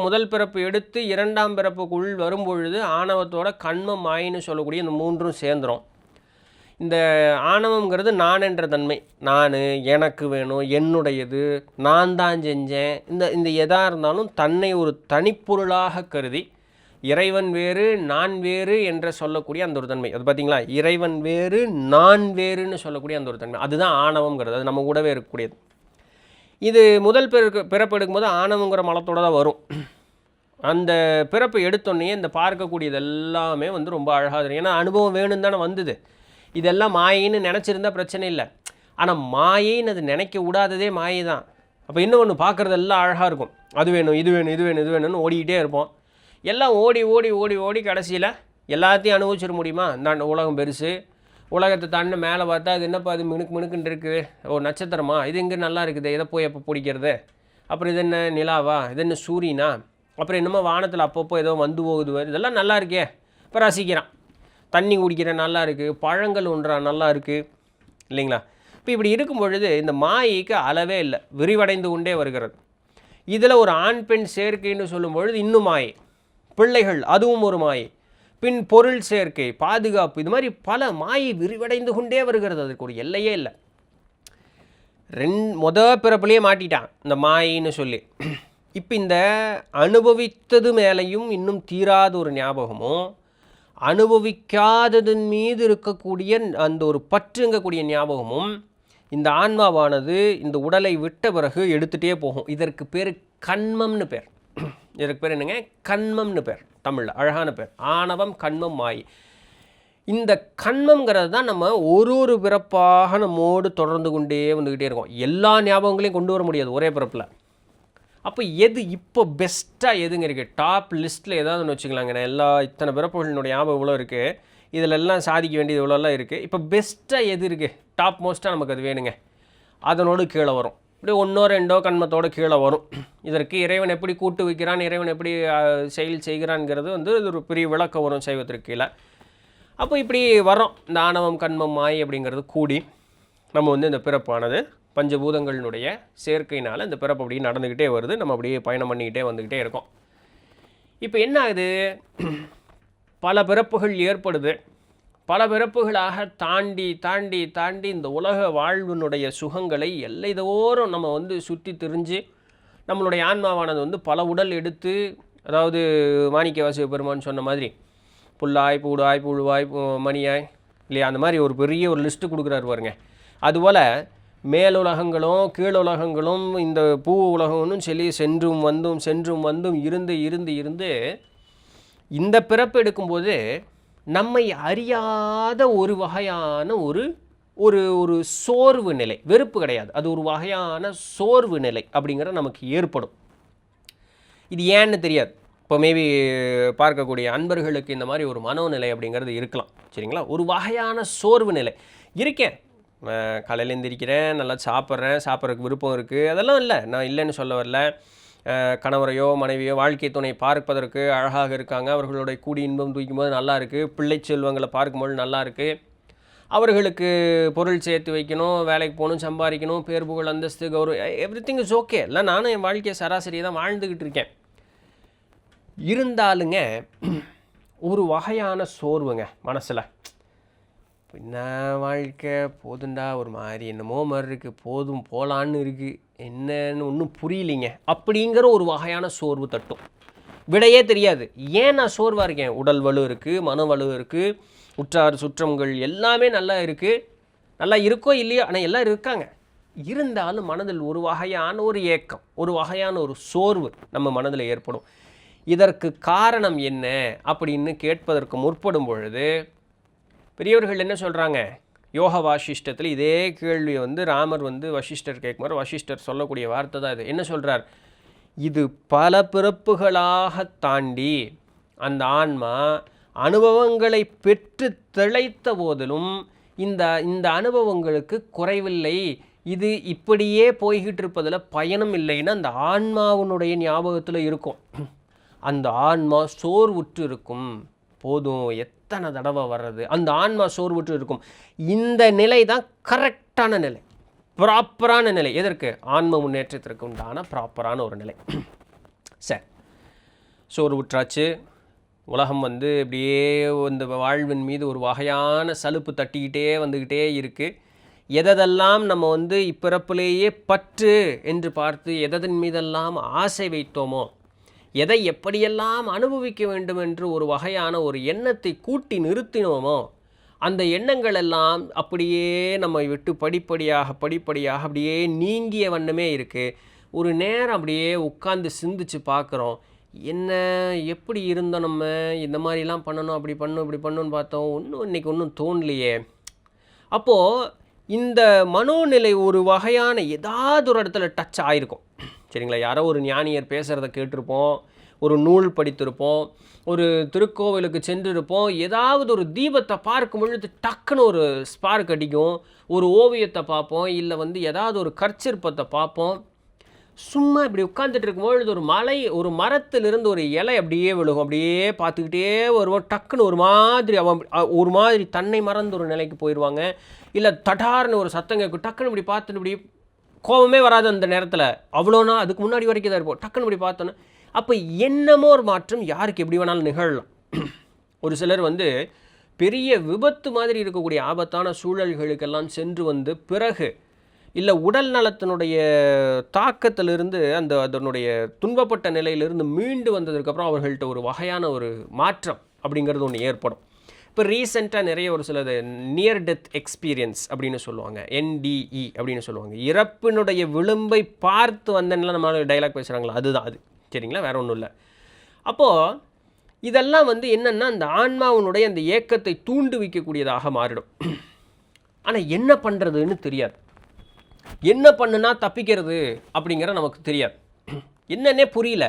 முதல் பிறப்பு எடுத்து இரண்டாம் பிறப்புக்குள் வரும்பொழுது ஆணவத்தோட கண்மம் மாயின்னு சொல்லக்கூடிய இந்த மூன்றும் சேர்ந்துடும். இந்த ஆணவங்கிறது நான் என்ற தன்மை, நான், எனக்கு வேணும், என்னுடையது, நான் தான் செஞ்சேன், இந்த எதாக இருந்தாலும் தன்னை ஒரு தனிப்பொருளாக கருதி இறைவன் வேறு நான் வேறு என்று சொல்லக்கூடிய அந்த ஒரு தன்மை, அது பார்த்தீங்களா, இறைவன் வேறு நான் வேறுன்னு சொல்லக்கூடிய அந்த ஒரு தன்மை, அதுதான் ஆணவங்கிறது. அது நம்ம கூடவே இருக்கக்கூடியது. இது முதல் பிறப்பு எடுக்கும்போது ஆணவங்கிற மலத்தோடு தான் வரும். அந்த பிறப்பு எடுத்தோடனே இந்த பார்க்கக்கூடியது எல்லாமே வந்து ரொம்ப அழகாக இருக்கும். ஏன்னா அனுபவம் வேணும்னு தானே வந்தது. இதெல்லாம் மாயின்னு நினச்சிருந்தா பிரச்சனை இல்லை. ஆனால் மாயின்னு அது நினைக்க விடாததே மாயை தான். அப்போ இன்னும் ஒன்று பார்க்குறதெல்லாம் அழகாக இருக்கும். அது வேணும், இது வேணும், இது வேணும், இது வேணும்னு ஓடிக்கிட்டே இருப்போம். எல்லாம் ஓடி ஓடி ஓடி ஓடி கடைசியில் எல்லாத்தையும் அனுபவிச்சிட முடியுமா? இந்த உலகம் பெருசு, உலகத்தை தாண்டி மேலே பார்த்தா அது என்னப்பா அது மினுக்கு மினுக்குன்னு இருக்குது, ஓ நட்சத்திரமா, இது எங்கே நல்லா இருக்குது, எதை போய் எப்போ பிடிக்கிறது, அப்புறம் இது என்ன நிலாவா, இது என்ன சூரியனா, அப்புறம் என்னமோ வானத்தில் அப்பப்போ ஏதோ வந்து போகுது, இதெல்லாம் நல்லா இருக்கே, இப்போ ரசிக்கிறான். தண்ணி குடிக்கிறேன் நல்லா இருக்குது, பழங்கள் ஒன்றான் நல்லா இருக்குது இல்லைங்களா? இப்போ இப்படி இருக்கும் பொழுது இந்த மாயைக்கு அளவே இல்லை, விரிவடைந்து கொண்டே வருகிறது. இதில் ஒரு ஆண் பெண் சேர்க்கைன்னு சொல்லும் பொழுது இன்னும் மாயை, பிள்ளைகள் அதுவும் ஒரு மாயை, பின் பொருள் சேர்க்கை, பாதுகாப்பு, இது மாதிரி பல மாயை விரிவடைந்து கொண்டே வருகிறது. அதுக்கு ஒரு எல்லையே இல்லை. பிறப்புலேயே மாட்டிட்டான் இந்த மாயின்னு சொல்லி. இப்போ இந்த அனுபவித்தது மேலேயும் இன்னும் தீராத ஒரு ஞாபகமும், அனுபவிக்காததன் மீது இருக்கக்கூடிய அந்த ஒரு பற்றுங்கக்கூடிய ஞாபகமும் இந்த ஆன்மாவானது இந்த உடலை விட்ட பிறகு எடுத்துகிட்டே போகும். இதற்கு பேர் கண்மம்னு பேர். இதற்கு பேர் என்னங்க? கண்மம்னு பேர். தமிழில் அழகான பேர், ஆணவம், கண்மம், மாயை. இந்த கண்மங்கிறது தான் நம்ம ஒரு பிறப்பாக நம்மோடு தொடர்ந்து கொண்டே வந்துக்கிட்டே இருக்கோம். எல்லா ஞாபகங்களையும் கொண்டு வர முடியாது ஒரே பிறப்பில். அப்போ எது இப்போ பெஸ்ட்டாக எதுங்க இருக்குது? டாப் லிஸ்ட்டில் ஏதாவது ஒன்று வச்சுக்கலாங்க. எல்லா இத்தனை பிறப்புகளினுடைய ஞாபகம் இவ்வளோ இருக்குது, இதில் எல்லாம் சாதிக்க வேண்டியது இவ்வளோலாம் இருக்குது. இப்போ பெஸ்ட்டாக எது இருக்குது? டாப் மோஸ்ட்டாக நமக்கு அது வேணுங்க. அதனோடு கீழே வரும். இப்படி ஒன்றோ ரெண்டோ கண்மத்தோடு கீழே வரும். இதற்கு இறைவன் எப்படி கூட்டு வைக்கிறான், இறைவன் எப்படி செயல் செய்கிறான்ங்கிறது வந்து இது ஒரு பெரிய விளக்கம் வரும் சைவத்திற்கு கீழே. அப்போ இப்படி வரோம். இந்த ஆணவம், கண்மம், மாயை அப்படிங்கிறது கூடி நம்ம வந்து இந்த பிறப்பானது பஞ்சபூதங்களினுடைய சேர்க்கையினால் இந்த பிறப்பு அப்படியே நடந்துக்கிட்டே வருது. நம்ம அப்படியே பயணம் பண்ணிக்கிட்டே வந்துக்கிட்டே இருக்கோம். இப்போ என்ன ஆகுது? பல பிறப்புகள் ஏற்படுது. பல பிறப்புகளாக தாண்டி தாண்டி தாண்டி இந்த உலக வாழ்வினுடைய சுகங்களை எல்லைதோறும் நம்ம வந்து சுற்றி திரிஞ்சு நம்மளுடைய ஆன்மாவானது வந்து பல உடல் எடுத்து, அதாவது மாணிக்கவாசக பெருமான் சொன்ன மாதிரி புல்லாய் பூடாய் புழுவாய் மணியாய் இல்லையா, அந்த மாதிரி ஒரு பெரிய ஒரு லிஸ்ட்டு கொடுக்குறாரு பாருங்க. அதுபோல் மேலுலகங்களும் கீழுலகங்களும் இந்த பூ உலகம்னு சொல்லி சென்றும் வந்தும் இருந்து இருந்து இருந்து இந்த பிறப்பு எடுக்கும்போது நம்மை அறியாத ஒரு வகையான ஒரு ஒரு ஒரு சோர்வு நிலை, வெறுப்பு கிடையாது, அது ஒரு வகையான சோர்வு நிலை அப்படிங்கிறது நமக்கு ஏற்படும். இது ஏன்னு தெரியாது. இப்போ மேபி பார்க்கக்கூடிய அன்பர்களுக்கு இந்த மாதிரி ஒரு மனோநிலை அப்படிங்கிறது இருக்கலாம், சரிங்களா? ஒரு வகையான சோர்வு நிலை. இருக்கேன், காலையில் எழுந்திரிக்கிறேன், நல்லா சாப்பிட்றதுக்கு விருப்பம் இருக்குது, அதெல்லாம் இல்லை, நான் இல்லைன்னு சொல்ல வரல. கணவரையோ மனைவியோ வாழ்க்கை துணை பார்ப்பதற்கு அழகாக இருக்காங்க, அவர்களுடைய கூடி இன்பம் தூக்கும்போது நல்லா இருக்குது, பிள்ளை செல்வங்களை பார்க்கும்போது நல்லா இருக்குது, அவர்களுக்கு பொருள் சேர்த்து வைக்கணும், வேலைக்கு போகணும், சம்பாதிக்கணும், பேர் புகழ் அந்தஸ்து கௌரவம், எவ்ரி திங் இஸ் ஓகே, இல்லை நானும் என் வாழ்க்கையை சராசரியை தான் வாழ்ந்துக்கிட்டு இருக்கேன். இருந்தாலுங்க ஒரு வகையான சோர்வுங்க மனசில். என்ன வாழ்க்கை போதுண்டா, ஒரு மாதிரி என்னமோ மாதிரி இருக்குது, போதும் போகலான்னு இருக்குது, என்னன்னு ஒன்றும் புரியலிங்க அப்படிங்கிற ஒரு வகையான சோர்வு தட்டும். விடையே தெரியாது. ஏன் நான் சோர்வாக இருக்கேன்? உடல் வலு இருக்குது, மன வலு இருக்குது, உற்றார் சுற்றங்கள் எல்லாமே நல்லா இருக்குது, நல்லா இருக்கோ இல்லையோ, ஆனால் எல்லாம் இருக்காங்க. இருந்தாலும் மனதில் ஒரு வகையான ஒரு ஏக்கம், ஒரு வகையான ஒரு சோர்வு நம்ம மனதில் ஏற்படும். இதற்கு காரணம் என்ன அப்படின்னு கேட்பதற்கு முற்படும் பொழுது பெரியவர்கள் என்ன சொல்கிறாங்க? யோக வாசிஷ்டத்தில் இதே கேள்வியை வந்து ராமர் வந்து வசிஷ்டர் கேட்குமாறு வசிஷ்டர் சொல்லக்கூடிய வார்த்தை தான் இது. என்ன சொல்கிறார்? இது பல பிறப்புகளாக தாண்டி அந்த ஆன்மா அனுபவங்களை பெற்று திளைத்த போதிலும் இந்த இந்த அனுபவங்களுக்கு குறைவில்லை, இது இப்படியே போய்கிட்டு இருப்பதில் பயணம் இல்லைன்னா அந்த ஆன்மாவுனுடைய ஞாபகத்தில் இருக்கும். அந்த ஆன்மா சோர்வுற்று இருக்கும். போதும், எத்தனை தடவை வர்றது, அந்த ஆன்மா சோர்வுற்று இருக்கும். இந்த நிலை தான் கரெக்டான நிலை, ப்ராப்பரான நிலை. எதற்கு? ஆன்ம முன்னேற்றத்திற்கு உண்டான ப்ராப்பரான ஒரு நிலை. சரி, சோர்வுற்றாச்சு. உலகம் இப்படியே இந்த வாழ்வின் மீது ஒரு வகையான சலுப்பு தட்டிக்கிட்டே வந்துக்கிட்டே இருக்குது. எதெல்லாம் நம்ம இப்பிறப்பிலேயே பற்று என்று பார்த்து எதன் மீதெல்லாம் ஆசை வைத்தோமோ, எதை எப்படியெல்லாம் அனுபவிக்க வேண்டும் என்று ஒரு வகையான ஒரு எண்ணத்தை கூட்டி நிறுத்தினோமோ, அந்த எண்ணங்கள் எல்லாம் அப்படியே நம்மை விட்டு படிப்படியாக அப்படியே நீங்கிய வண்ணமே இருக்குது. ஒரு நேரம் அப்படியே உட்கார்ந்து சிந்திச்சு பார்க்குறோம், என்ன எப்படி இருந்தோம், நம்ம இந்த மாதிரிலாம் பண்ணணும், அப்படி பண்ணணும், இப்படி பண்ணணும்னு பார்த்தோம், இன்றைக்கி ஒன்றும் தோணலையே. அப்போது இந்த மனோநிலை ஒரு வகையான ஏதாவது ஒரு இடத்துல டச் ஆகிருக்கும். சரிங்களா? யாரோ ஒரு ஞானியர் பேசுகிறத கேட்டிருப்போம், ஒரு நூல் படித்திருப்போம், ஒரு திருக்கோவிலுக்கு சென்றிருப்போம், ஏதாவது ஒரு தீபத்தை பார்க்கும் பொழுது டக்குன்னு ஒரு ஸ்பார்க் அடிக்கும். ஒரு ஓவியத்தை பார்ப்போம், இல்லை ஏதாவது ஒரு கற்சிற்பத்தை பார்ப்போம். சும்மா இப்படி உட்காந்துட்டு இருக்கும்பொழுது ஒரு மரத்திலிருந்து ஒரு இலை அப்படியே விழுகும். அப்படியே பார்த்துக்கிட்டே வருவோம். டக்குன்னு ஒரு மாதிரி தன்னை மறந்து ஒரு நிலைக்கு போயிடுவாங்க. இல்லை தடார்னு ஒரு சத்தம் கேட்கும். டக்குன்னு இப்படி பார்த்துன்னு இப்படி கோபமே வராது அந்த நேரத்தில். அவ்வளோனா அதுக்கு முன்னாடி வரைக்கும் தான் இருப்போம். டக்குன்னு இப்படி பார்த்தோன்னு அப்போ என்னமோ ஒரு மாற்றம் யாருக்கு எப்படி வேணாலும் நிகழலாம். ஒரு சிலர் பெரிய விபத்து மாதிரி இருக்கக்கூடிய ஆபத்தான சூழல்களுக்கெல்லாம் சென்று பிறகு இல்லை உடல் நலத்தினுடைய தாக்கத்திலிருந்து அதனுடைய துன்பப்பட்ட நிலையிலிருந்து மீண்டு வந்ததுக்கப்புறம் அவர்கள்ட்ட ஒரு வகையான ஒரு மாற்றம் அப்படிங்கிறது ஒன்று ஏற்படும். இப்போ ரீசெண்டாக நிறைய ஒரு சிலது நியர் டெத் எக்ஸ்பீரியன்ஸ் அப்படின்னு சொல்லுவாங்க, NDE அப்படின்னு சொல்லுவாங்க. இறப்பினுடைய விளிம்பை பார்த்து வந்தேன்லாம் நம்ம டைலாக் பேசுகிறாங்களா, அதுதான் அது. சரிங்களா? வேறு ஒன்றும் இல்லை. அப்போது இதெல்லாம் என்னென்னா அந்த ஆன்மாவினுடைய அந்த ஏக்கத்தை தூண்டுவிக்கக்கூடியதாக மாறிடும். ஆனால் என்ன பண்ணுறதுன்னு தெரியாது. என்ன பண்ணுனா தப்பிக்கிறது அப்படிங்கிற நமக்கு தெரியாது. என்னன்னே புரியல.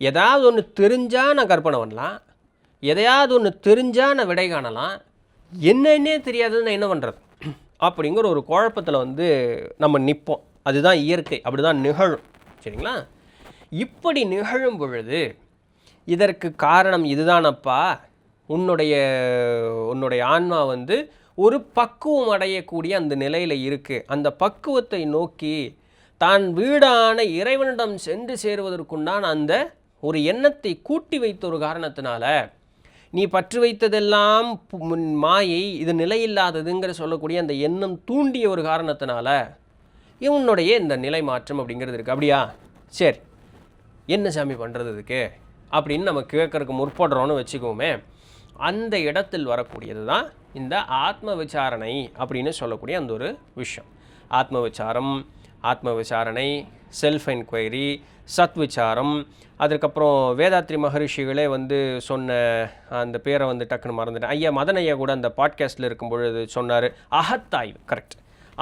ஏதாவது ஒன்று தெரிஞ்சால் நான் கற்பனை பண்ணலாம், எதையாவது ஒன்று தெரிஞ்சால் நான் விடை காணலாம், என்னன்னே தெரியாதுன்னு நான் என்ன பண்ணுறது அப்படிங்கிற ஒரு குழப்பத்தில் நம்ம நிற்போம். அதுதான் இயற்கை, அப்படி தான் நிகழும். சரிங்களா? இப்படி நிகழும் பொழுது இதற்கு காரணம் இதுதானப்பா, உன்னுடைய ஆன்மா ஒரு பக்குவம் அடையக்கூடிய அந்த நிலையில் இருக்குது. அந்த பக்குவத்தை நோக்கி தான் வீடான இறைவனிடம் சென்று சேருவதற்குண்டான அந்த ஒரு எண்ணத்தை கூட்டி வைத்த ஒரு காரணத்தினால, நீ பற்று வைத்ததெல்லாம் மாயை, இது நிலையில்லாததுங்கிற சொல்லக்கூடிய அந்த எண்ணம் தூண்டிய ஒரு காரணத்தினால இவனுடைய இந்த நிலை மாற்றம் அப்படிங்கிறது இருக்குது. அப்படியா? சரி, என்ன சாமி பண்ணுறது இதுக்கு அப்படின்னு நம்ம கேட்கறதுக்கு முற்படுறோன்னு வச்சுக்கோமே. அந்த இடத்தில் வரக்கூடியது தான் இந்த ஆத்ம விசாரணை அப்படின்னு சொல்லக்கூடிய அந்த ஒரு விஷயம். ஆத்ம விசாரணை, செல்ஃப் என்கொயரி, சத் விசாரம். அதுக்கப்புறம் வேதாத்ரி மகரிஷிகளே சொன்ன அந்த பேரை டக்குன்னு மறந்துட்டேன். ஐயா மதன் ஐயா கூட அந்த பாட்காஸ்ட்டில் இருக்கும் பொழுது சொன்னார், அகத்தாய்வு. கரெக்ட்,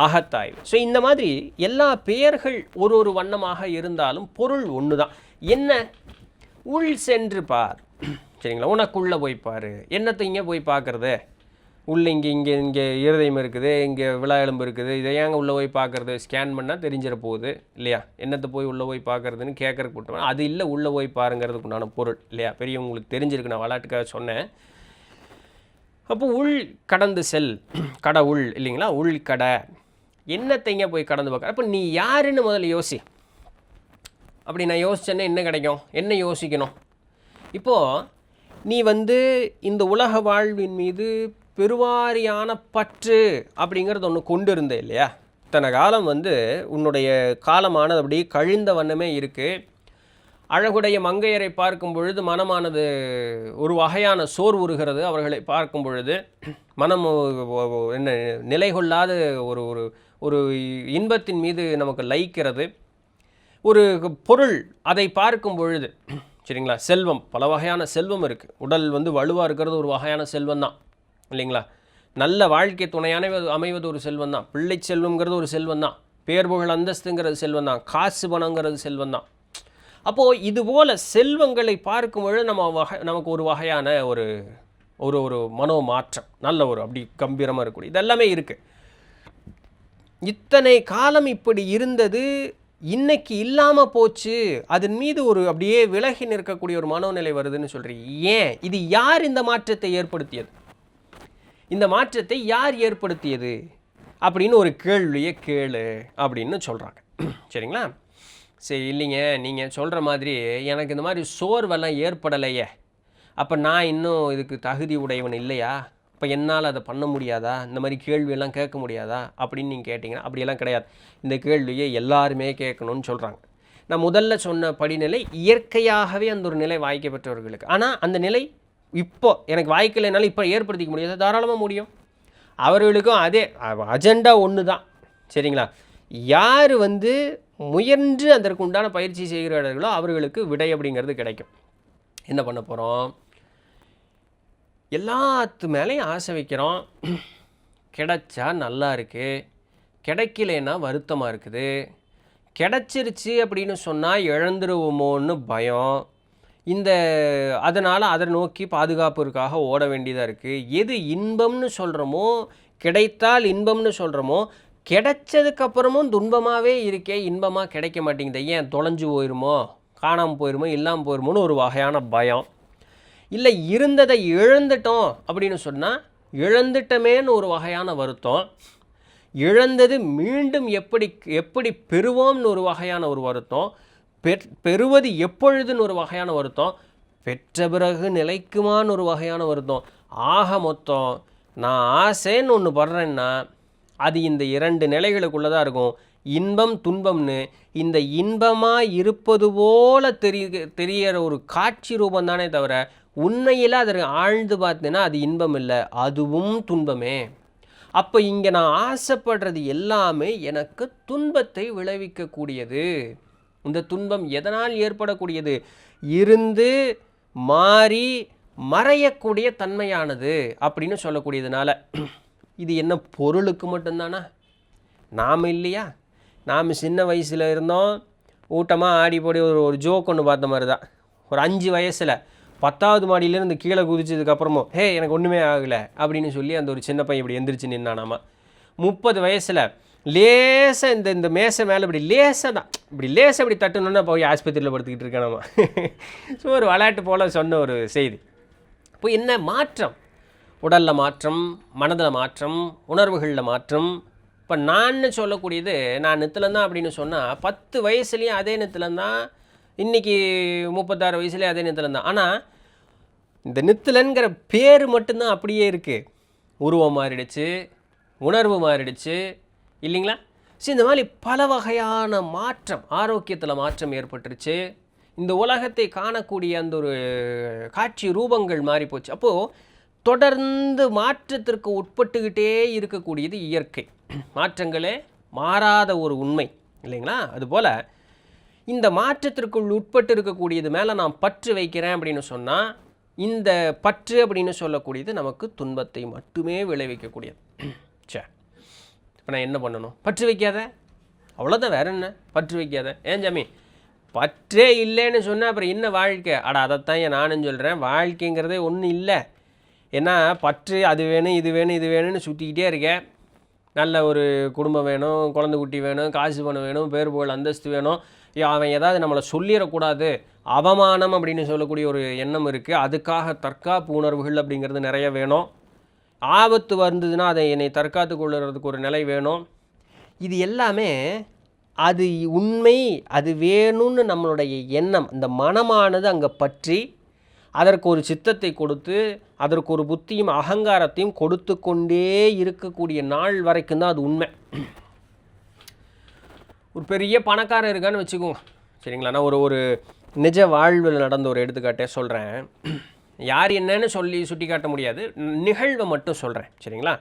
அகத்தாய்வு. ஸோ இந்த மாதிரி எல்லா பெயர்கள் ஒரு வண்ணமாக இருந்தாலும் பொருள் ஒன்று தான். என்ன? உள் சென்று பார். சரிங்களா? உனக்குள்ளே போய் பாரு. என்னத்தை இங்கே போய் பார்க்குறது? உள்ளே இங்கே இருதயம் இருக்குது, இங்கே விழா எலும்பு இருக்குது, இதை ஏங்க உள்ளே போய் பார்க்குறது? ஸ்கேன் பண்ணால் தெரிஞ்சிட போகுது இல்லையா? என்னத்தை போய் உள்ளே போய் பார்க்குறதுன்னு கேட்குறக்கு போட்டோம். அது இல்லை, உள்ளே போய் பாருங்கிறதுக்கு உண்டான பொருள் இல்லையா? பெரியவங்களுக்கு தெரிஞ்சிருக்கு, நான் விளையாட்டுக்காக சொன்னேன். அப்போ உள் கடந்து செல், கடை உள் இல்லைங்களா? உள் கடை. என்னத்தை இங்கே போய் கடந்து பார்க்குற? அப்போ நீ யாருன்னு முதல்ல யோசி. அப்படி நான் யோசிச்சேன்னா என்ன கிடைக்கும்? என்ன யோசிக்கணும்? இப்போது நீ இந்த உலக வாழ்வின் மீது பெருவாரியான பற்று அப்படிங்கிறது ஒன்று கொண்டு இருந்த இல்லையா? இத்தனை காலம் உன்னுடைய காலமானது அப்படி கழிந்த வண்ணமே இருக்குது. அழகுடைய மங்கையரை பார்க்கும் பொழுது மனமானது ஒரு வகையான சோர்வுறுகிறது. அவர்களை பார்க்கும் பொழுது மனம் என்ன நிலை கொள்ளாத ஒரு ஒரு இன்பத்தின் மீது நமக்கு லயிக்கிறது. ஒரு பொருள் அதை பார்க்கும் பொழுது, சரிங்களா? செல்வம், பல வகையான செல்வம் இருக்குது. உடல் வலுவாக இருக்கிறது ஒரு வகையான செல்வம் தான் இல்லைங்களா? நல்ல வாழ்க்கை துணையான அமைவது ஒரு செல்வம் தான். பிள்ளை செல்வங்கிறது ஒரு செல்வம் தான். பேர் புகழ் அந்தஸ்துங்கிறது செல்வம் தான். காசு பணங்கிறது செல்வம் தான். அப்போது இதுபோல் செல்வங்களை பார்க்கும் பொழுது நமக்கு ஒரு வகையான ஒரு ஒரு ஒரு மனோ மாற்றம், நல்ல ஒரு அப்படி கம்பீரமாக இருக்கக்கூடிய இதெல்லாமே இருக்குது. இத்தனை காலம் இப்படி இருந்தது, இன்னைக்கு இல்லாமல் போச்சு, அதன் மீது ஒரு அப்படியே விலகி நிற்கக்கூடிய ஒரு மனோநிலை வருதுன்னு சொல்கிறீங்க. ஏன்? இது யார் இந்த மாற்றத்தை ஏற்படுத்தியது? இந்த மாற்றத்தை யார் ஏற்படுத்தியது அப்படின்னு ஒரு கேள்வியை கேளு அப்படின்னு சொல்கிறாங்க. சரிங்களா? சரி, இல்லைங்க, நீங்கள் சொல்கிற மாதிரி எனக்கு இந்த மாதிரி சோர்வெல்லாம் ஏற்படலையே, அப்போ நான் இன்னும் இதுக்கு தகுதி உடையவன் இல்லையா, இப்போ என்னால் அதை பண்ண முடியாதா, இந்த மாதிரி கேள்வியெல்லாம் கேட்க முடியாதா அப்படின்னு நீங்கள் கேட்டிங்கன்னா அப்படியெல்லாம் கிடையாது. இந்த கேள்வியை எல்லாருமே கேட்கணும்னு சொல்கிறாங்க. நான் முதல்ல சொன்ன படிநிலை இயற்கையாகவே அந்த ஒரு நிலை வாய்க்க பெற்றவர்களுக்கு. ஆனால் அந்த நிலை இப்போ எனக்கு வாய்க்கலைனாலும் இப்போ ஏற்படுத்திக்க முடியாது, தாராளமாக முடியும். அவர்களுக்கும் அதே அஜெண்டா ஒன்று தான். சரிங்களா? யார் முயன்று அதற்கு உண்டான பயிற்சி செய்கிறார்களோ அவர்களுக்கு விடை அப்படிங்கிறது கிடைக்கும். என்ன பண்ண போகிறோம்? எல்லாத்து மேலேயும் ஆசை வைக்கிறோம். கிடைச்சா நல்லா இருக்குது, கிடைக்கலன்னா வருத்தமாக இருக்குது, கிடைச்சிருச்சு அப்படின்னு சொன்னால் இழந்துருவோமோன்னு பயம். அதனால் அதை நோக்கி பாதுகாப்பிற்காக ஓட வேண்டியதாக இருக்குது. எது இன்பம்னு சொல்கிறோமோ, கிடைத்தால் இன்பம்னு சொல்கிறோமோ, கிடைச்சதுக்கப்புறமும் துன்பமாகவே இருக்கே, இன்பமாக கிடைக்க மாட்டேங்குது. ஏன்? தொலைஞ்சு போயிருமோ, காணாமல் போயிருமோ, இல்லாமல் போயிருமோன்னு ஒரு வகையான பயம். இல்லை இருந்ததை இழந்துட்டோம் அப்படின்னு சொன்னால் இழந்துட்டமேன்னு ஒரு வகையான வருத்தம். இழந்தது மீண்டும் எப்படி பெறுவோம்னு ஒரு வகையான ஒரு வருத்தம். பெறுவது எப்பொழுதுன்னு ஒரு வகையான வருத்தம். பெற்ற பிறகு நிலைக்குமான்னு ஒரு வகையான வருத்தம். ஆக மொத்தம் நான் ஆசைன்னு ஒன்று படுறேன்னா அது இந்த 2 நிலைகளுக்குள்ளே தான் இருக்கும். இன்பம் துன்பம்னு இந்த இன்பமாக இருப்பது போல தெரியற ஒரு காட்சி ரூபம் தானே தவிர உண்மையில் அதை ஆழ்ந்து பார்த்தேன்னா அது இன்பம் இல்லை, அதுவும் துன்பமே. அப்போ இங்கே நான் ஆசைப்படுறது எல்லாமே எனக்கு துன்பத்தை விளைவிக்கக்கூடியது. இந்த துன்பம் எதனால் ஏற்படக்கூடியது? இருந்து மாறி மறையக்கூடிய தன்மையானது அப்படின்னு சொல்லக்கூடியதுனால இது என்ன பொருளுக்கு மட்டும்தானா? நாம் இல்லையா? நாம் சின்ன வயசில் இருந்தோம், ஊட்டமாக ஆடி போடி ஒரு ஜோக் ஒன்று பார்த்த மாதிரி தான். ஒரு 5 வயசில் 10வது மாடியிலேருந்து கீழே குதிச்சதுக்கப்புறமும் எனக்கு ஒன்றுமே ஆகலை அப்படின்னு சொல்லி அந்த ஒரு சின்ன பையன் இப்படி எந்திரிச்சு நின்னானாமா. 30 வயசில் லேசாக இந்த மேசை மேலே இப்படி லேசாக தான் இப்படி லேசாக இப்படி தட்டணுன்னா போய் ஆஸ்பத்திரியில் படுத்துக்கிட்டு இருக்கானாமா. ஸோ ஒரு விளையாட்டு போல் சொன்ன ஒரு செய்தி. இப்போ என்ன மாற்றம்? உடலில் மாற்றம், மனதில் மாற்றம், உணர்வுகளில் மாற்றம். இப்போ நான் சொல்லக்கூடியது நான் நித்திலந்தான் அப்படின்னு சொன்னால் 10 வயசுலேயும் அதே நித்திலந்தான், இன்றைக்கி 36 வயசுலேயும் அதே நித்திலந்தான். ஆனால் இந்த நித்திலன்கிற பேர் மட்டும்தான் அப்படியே இருக்குது. உருவம் மாறிடுச்சு, உணர்வு மாறிடுச்சு இல்லைங்களா? ஸோ இந்த மாதிரி பல வகையான மாற்றம், ஆரோக்கியத்தில் மாற்றம் ஏற்பட்டுருச்சு. இந்த உலகத்தை காணக்கூடிய அந்த ஒரு காட்சி ரூபங்கள் மாறி போச்சு. அப்போது தொடர்ந்து மாற்றத்திற்கு உட்பட்டுக்கிட்டே இருக்கக்கூடியது இயற்கை. மாற்றங்களே மாறாத ஒரு உண்மை இல்லைங்களா? அதுபோல் இந்த மாற்றத்திற்குள் உட்பட்டு இருக்கக்கூடியது மேலே நான் பற்று வைக்கிறேன் அப்படின்னு சொன்னால் இந்த பற்று அப்படின்னு சொல்லக்கூடியது நமக்கு துன்பத்தை மட்டுமே விளைவிக்கக்கூடியது. சரி, இப்போ நான் என்ன பண்ணணும்? பற்று வைக்காத, அவ்வளோதான், வேற என்ன? பற்று வைக்காத. ஏன் ஜாமி பற்றே இல்லைன்னு சொன்னால் அப்புறம் என்ன வாழ்க்கை? அதைத்தான் நானும் சொல்கிறேன். வாழ்க்கைங்கிறதே ஒன்றும் இல்லை. ஏன்னா பற்று அது வேணும் இது வேணும் இது வேணும்னு சுற்றிக்கிட்டே இருக்கேன். நல்ல ஒரு குடும்பம் வேணும், குழந்தை குட்டி வேணும், காசு பணம் வேணும், பேர் புகழ் அந்தஸ்து வேணும். அவன் ஏதாவது நம்மளை சொல்லிடக்கூடாது, அவமானம் அப்படின்னு சொல்லக்கூடிய ஒரு எண்ணம் இருக்குது. அதுக்காக தற்காப்பு உணர்வுகள் அப்படிங்கிறது நிறைய வேணும். ஆபத்து வந்ததுன்னா அதை என்னை தற்காத்து கொள்ளுறதுக்கு ஒரு நிலை வேணும். இது எல்லாமே அது உண்மை, அது வேணும்னு நம்மளுடைய எண்ணம், இந்த மனமானது அங்கே பற்றி அதற்கு ஒரு சித்தத்தை கொடுத்து அதற்கு ஒரு புத்தியும் அகங்காரத்தையும் கொடுத்து கொண்டே இருக்கக்கூடிய நாள் வரைக்கும் தான் அது உண்மை. ஒரு பெரிய பணக்காரன் இருக்கான்னு வச்சுக்கோங்க, சரிங்களா? நான் ஒரு நிஜ வாழ்வில் நடந்த ஒரு எடுத்துக்காட்டே சொல்கிறேன். யார் என்னன்னு சொல்லி சுட்டி காட்ட முடியாது, நிகழ்வை மட்டும் சொல்கிறேன், சரிங்களா?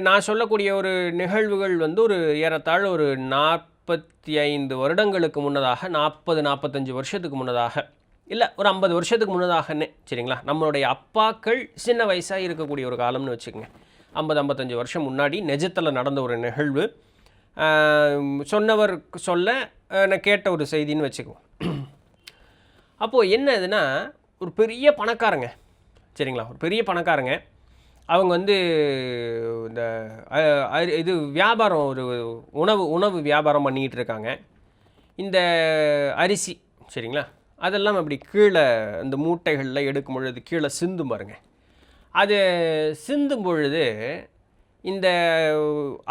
நான் சொல்லக்கூடிய ஒரு நிகழ்வுகள் ஒரு ஏறத்தாழ ஒரு 45 வருடங்களுக்கு முன்னதாக, 40-45 வருஷத்துக்கு முன்னதாக, இல்லை ஒரு 50 வருஷத்துக்கு முன்னதாகன்னே, சரிங்களா? நம்மளுடைய அப்பாக்கள் சின்ன வயசாக இருக்கக்கூடிய ஒரு காலம்னு வச்சுக்கோங்க. 50-55 வருஷம் முன்னாடி நிஜத்தில் நடந்த ஒரு நிகழ்வு. சொன்னவர் சொல்ல நான் கேட்ட ஒரு செய்தின்னு வச்சுக்குவோம். அப்போது என்ன இதுன்னா, ஒரு பெரிய பணக்காரங்க, சரிங்களா? ஒரு பெரிய பணக்காரங்க அவங்க வந்து இந்த இது வியாபாரம் ஒரு உணவு வியாபாரம் பண்ணிக்கிட்டு இருக்காங்க. இந்த அரிசி சரிங்களா, அதெல்லாம் அப்படி கீழே இந்த மூட்டைகளில் எடுக்கும் பொழுது கீழே சிந்தும் பாருங்க. அது சிந்தும் பொழுது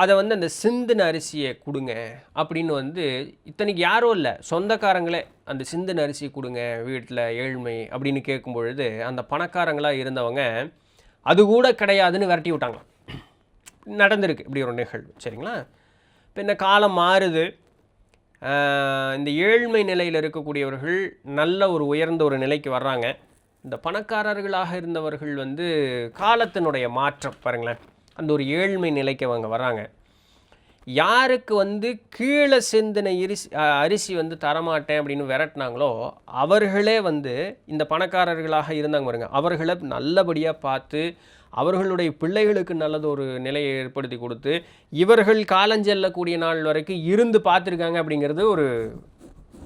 அதை வந்து அந்த சிந்தின அரிசியை கொடுங்க அப்படின்னு வந்து, இத்தனைக்கு யாரும் இல்லை, சொந்தக்காரங்களே அந்த சிந்தின அரிசி கொடுங்க வீட்டில் ஏழ்மை அப்படின்னு கேட்கும் பொழுது அந்த பணக்காரங்களாக இருந்தவங்க அது கூட கிடையாதுன்னு விரட்டி விட்டாங்க. நடந்திருக்கு இப்படி ஒரு நிகழ்வு சரிங்களா. இப்போ இந்த காலம் மாறுது. இந்த ஏழ்மை நிலையில் இருக்கக்கூடியவர்கள் நல்ல ஒரு உயர்ந்த ஒரு நிலைக்கு வர்றாங்க. இந்த பணக்காரர்களாக இருந்தவர்கள் வந்து காலத்தினுடைய மாற்றம் பாருங்களேன், அந்த ஒரு ஏழ்மை நிலைக்கு அவங்க வர்றாங்க. யாருக்கு வந்து கீழே சிந்தின அரிசி வந்து தரமாட்டேன் அப்படின்னு விரட்டினாங்களோ அவர்களே வந்து இந்த பணக்காரர்களாக இருந்தாங்க பாருங்க, அவர்களை நல்லபடியாக பார்த்து அவர்களுடைய பிள்ளைகளுக்கு நல்லது ஒரு நிலையை ஏற்படுத்தி கொடுத்து இவர்கள் காலஞ்செல்லக்கூடிய நாள் வரைக்கும் இருந்து பார்த்துருக்காங்க. அப்படிங்கிறது ஒரு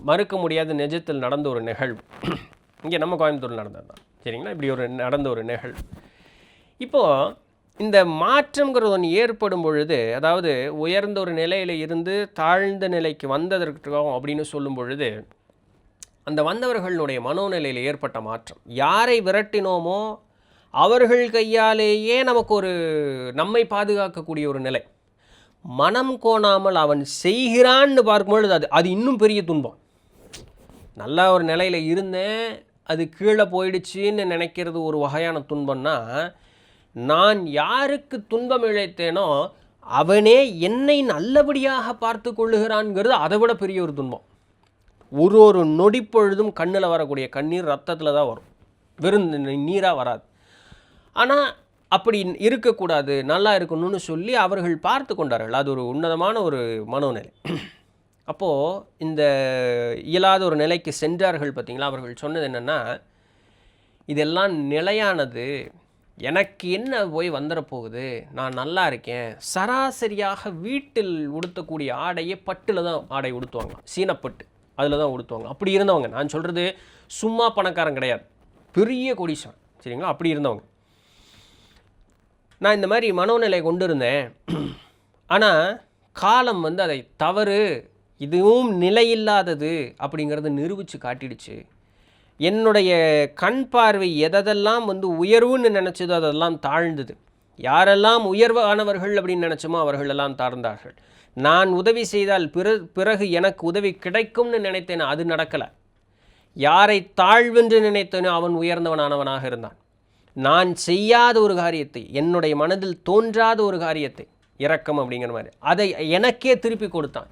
மறுக்க முடியாத நிஜத்தில் நடந்த ஒரு நிகழ்வு. இங்கே நம்ம கோயம்புத்தூரில் நடந்தது தான் சரிங்களா. இப்படி ஒரு நடந்த ஒரு நிகழ்வு. இப்போது இந்த மாற்றங்கிறது ஒன்று ஏற்படும் பொழுது, அதாவது உயர்ந்த ஒரு நிலையில் இருந்து தாழ்ந்த நிலைக்கு வந்ததற்கும் அப்படின்னு சொல்லும் பொழுது, அந்த வந்தவர்களுடைய மனோநிலையில் ஏற்பட்ட மாற்றம், யாரை விரட்டினோமோ அவர்கள் கையாலேயே நமக்கு ஒரு நம்மை பாதுகாக்கக்கூடிய ஒரு நிலை, மனம் கோணாமல் அவன் செய்கிறான்னு பார்க்கும்பொழுது அது இன்னும் பெரிய துன்பம். நல்ல ஒரு நிலையில் இருந்தேன், அது கீழே போயிடுச்சின்னு நினைக்கிறது ஒரு வகையான துன்பம்னா, நான் யாருக்கு துன்பம் இழைத்தேனோ அவனே என்னை நல்லபடியாக பார்த்து கொள்ளுகிறான்ங்கிறது அதை விட பெரிய ஒரு துன்பம். ஒரு நொடிப்பொழுதும் கண்ணில் வரக்கூடிய கண்ணீர் ரத்தத்தில் தான் வரும், வெறும் நீராக வராது. ஆனால் அப்படி இருக்கக்கூடாது, நல்லா இருக்கணும்னு சொல்லி அவர்கள் பார்த்து கொண்டார்கள். அது ஒரு உன்னதமான ஒரு மனோநிலை. அப்போது இந்த இயலாத ஒரு நிலைக்கு சென்றார்கள் பார்த்தீங்களா. அவர்கள் சொன்னது என்னென்னா, இதெல்லாம் நிலையானது, எனக்கு என்ன போய் வந்துடப்போகுது, நான் நல்லா இருக்கேன். சராசரியாக வீட்டில் உடுத்தக்கூடிய ஆடையை பட்டில் தான் ஆடை உடுத்துவாங்க, சீனப்பட்டு அதில் தான் உடுத்துவாங்க. அப்படி இருந்தவங்க, நான் சொல்கிறது சும்மா பணக்காரன் கிடையாது, பெரிய கோடீஸ்வரன் சரிங்களா. அப்படி இருந்தவங்க. நான் இந்த மாதிரி மனோநிலை கொண்டு இருந்தேன். ஆனால் காலம் வந்து அதை தவறு, இதுவும் நிலையில்லாதது அப்படிங்கிறத நிரூபித்து காட்டிடுச்சு. என்னுடைய கண் பார்வை எதெல்லாம் வந்து உயர்வுன்னு நினச்சதோ அதெல்லாம் தாழ்ந்தது. யாரெல்லாம் உயர்வானவர்கள் அப்படின்னு நினச்சோமோ அவர்களெல்லாம் தாழ்ந்தார்கள். நான் உதவி செய்தால் பிறகு எனக்கு உதவி கிடைக்கும்னு நினைத்தேன், அது நடக்கலை. யாரை தாழ்வென்று நினைத்தேனோ அவன் உயர்ந்தவனானவனாக இருந்தான். நான் செய்யாத ஒரு காரியத்தை, என்னுடைய மனதில் தோன்றாத ஒரு காரியத்தை, இரக்கம் அப்படிங்கிற மாதிரி, அதை எனக்கே திருப்பி கொடுத்தான்.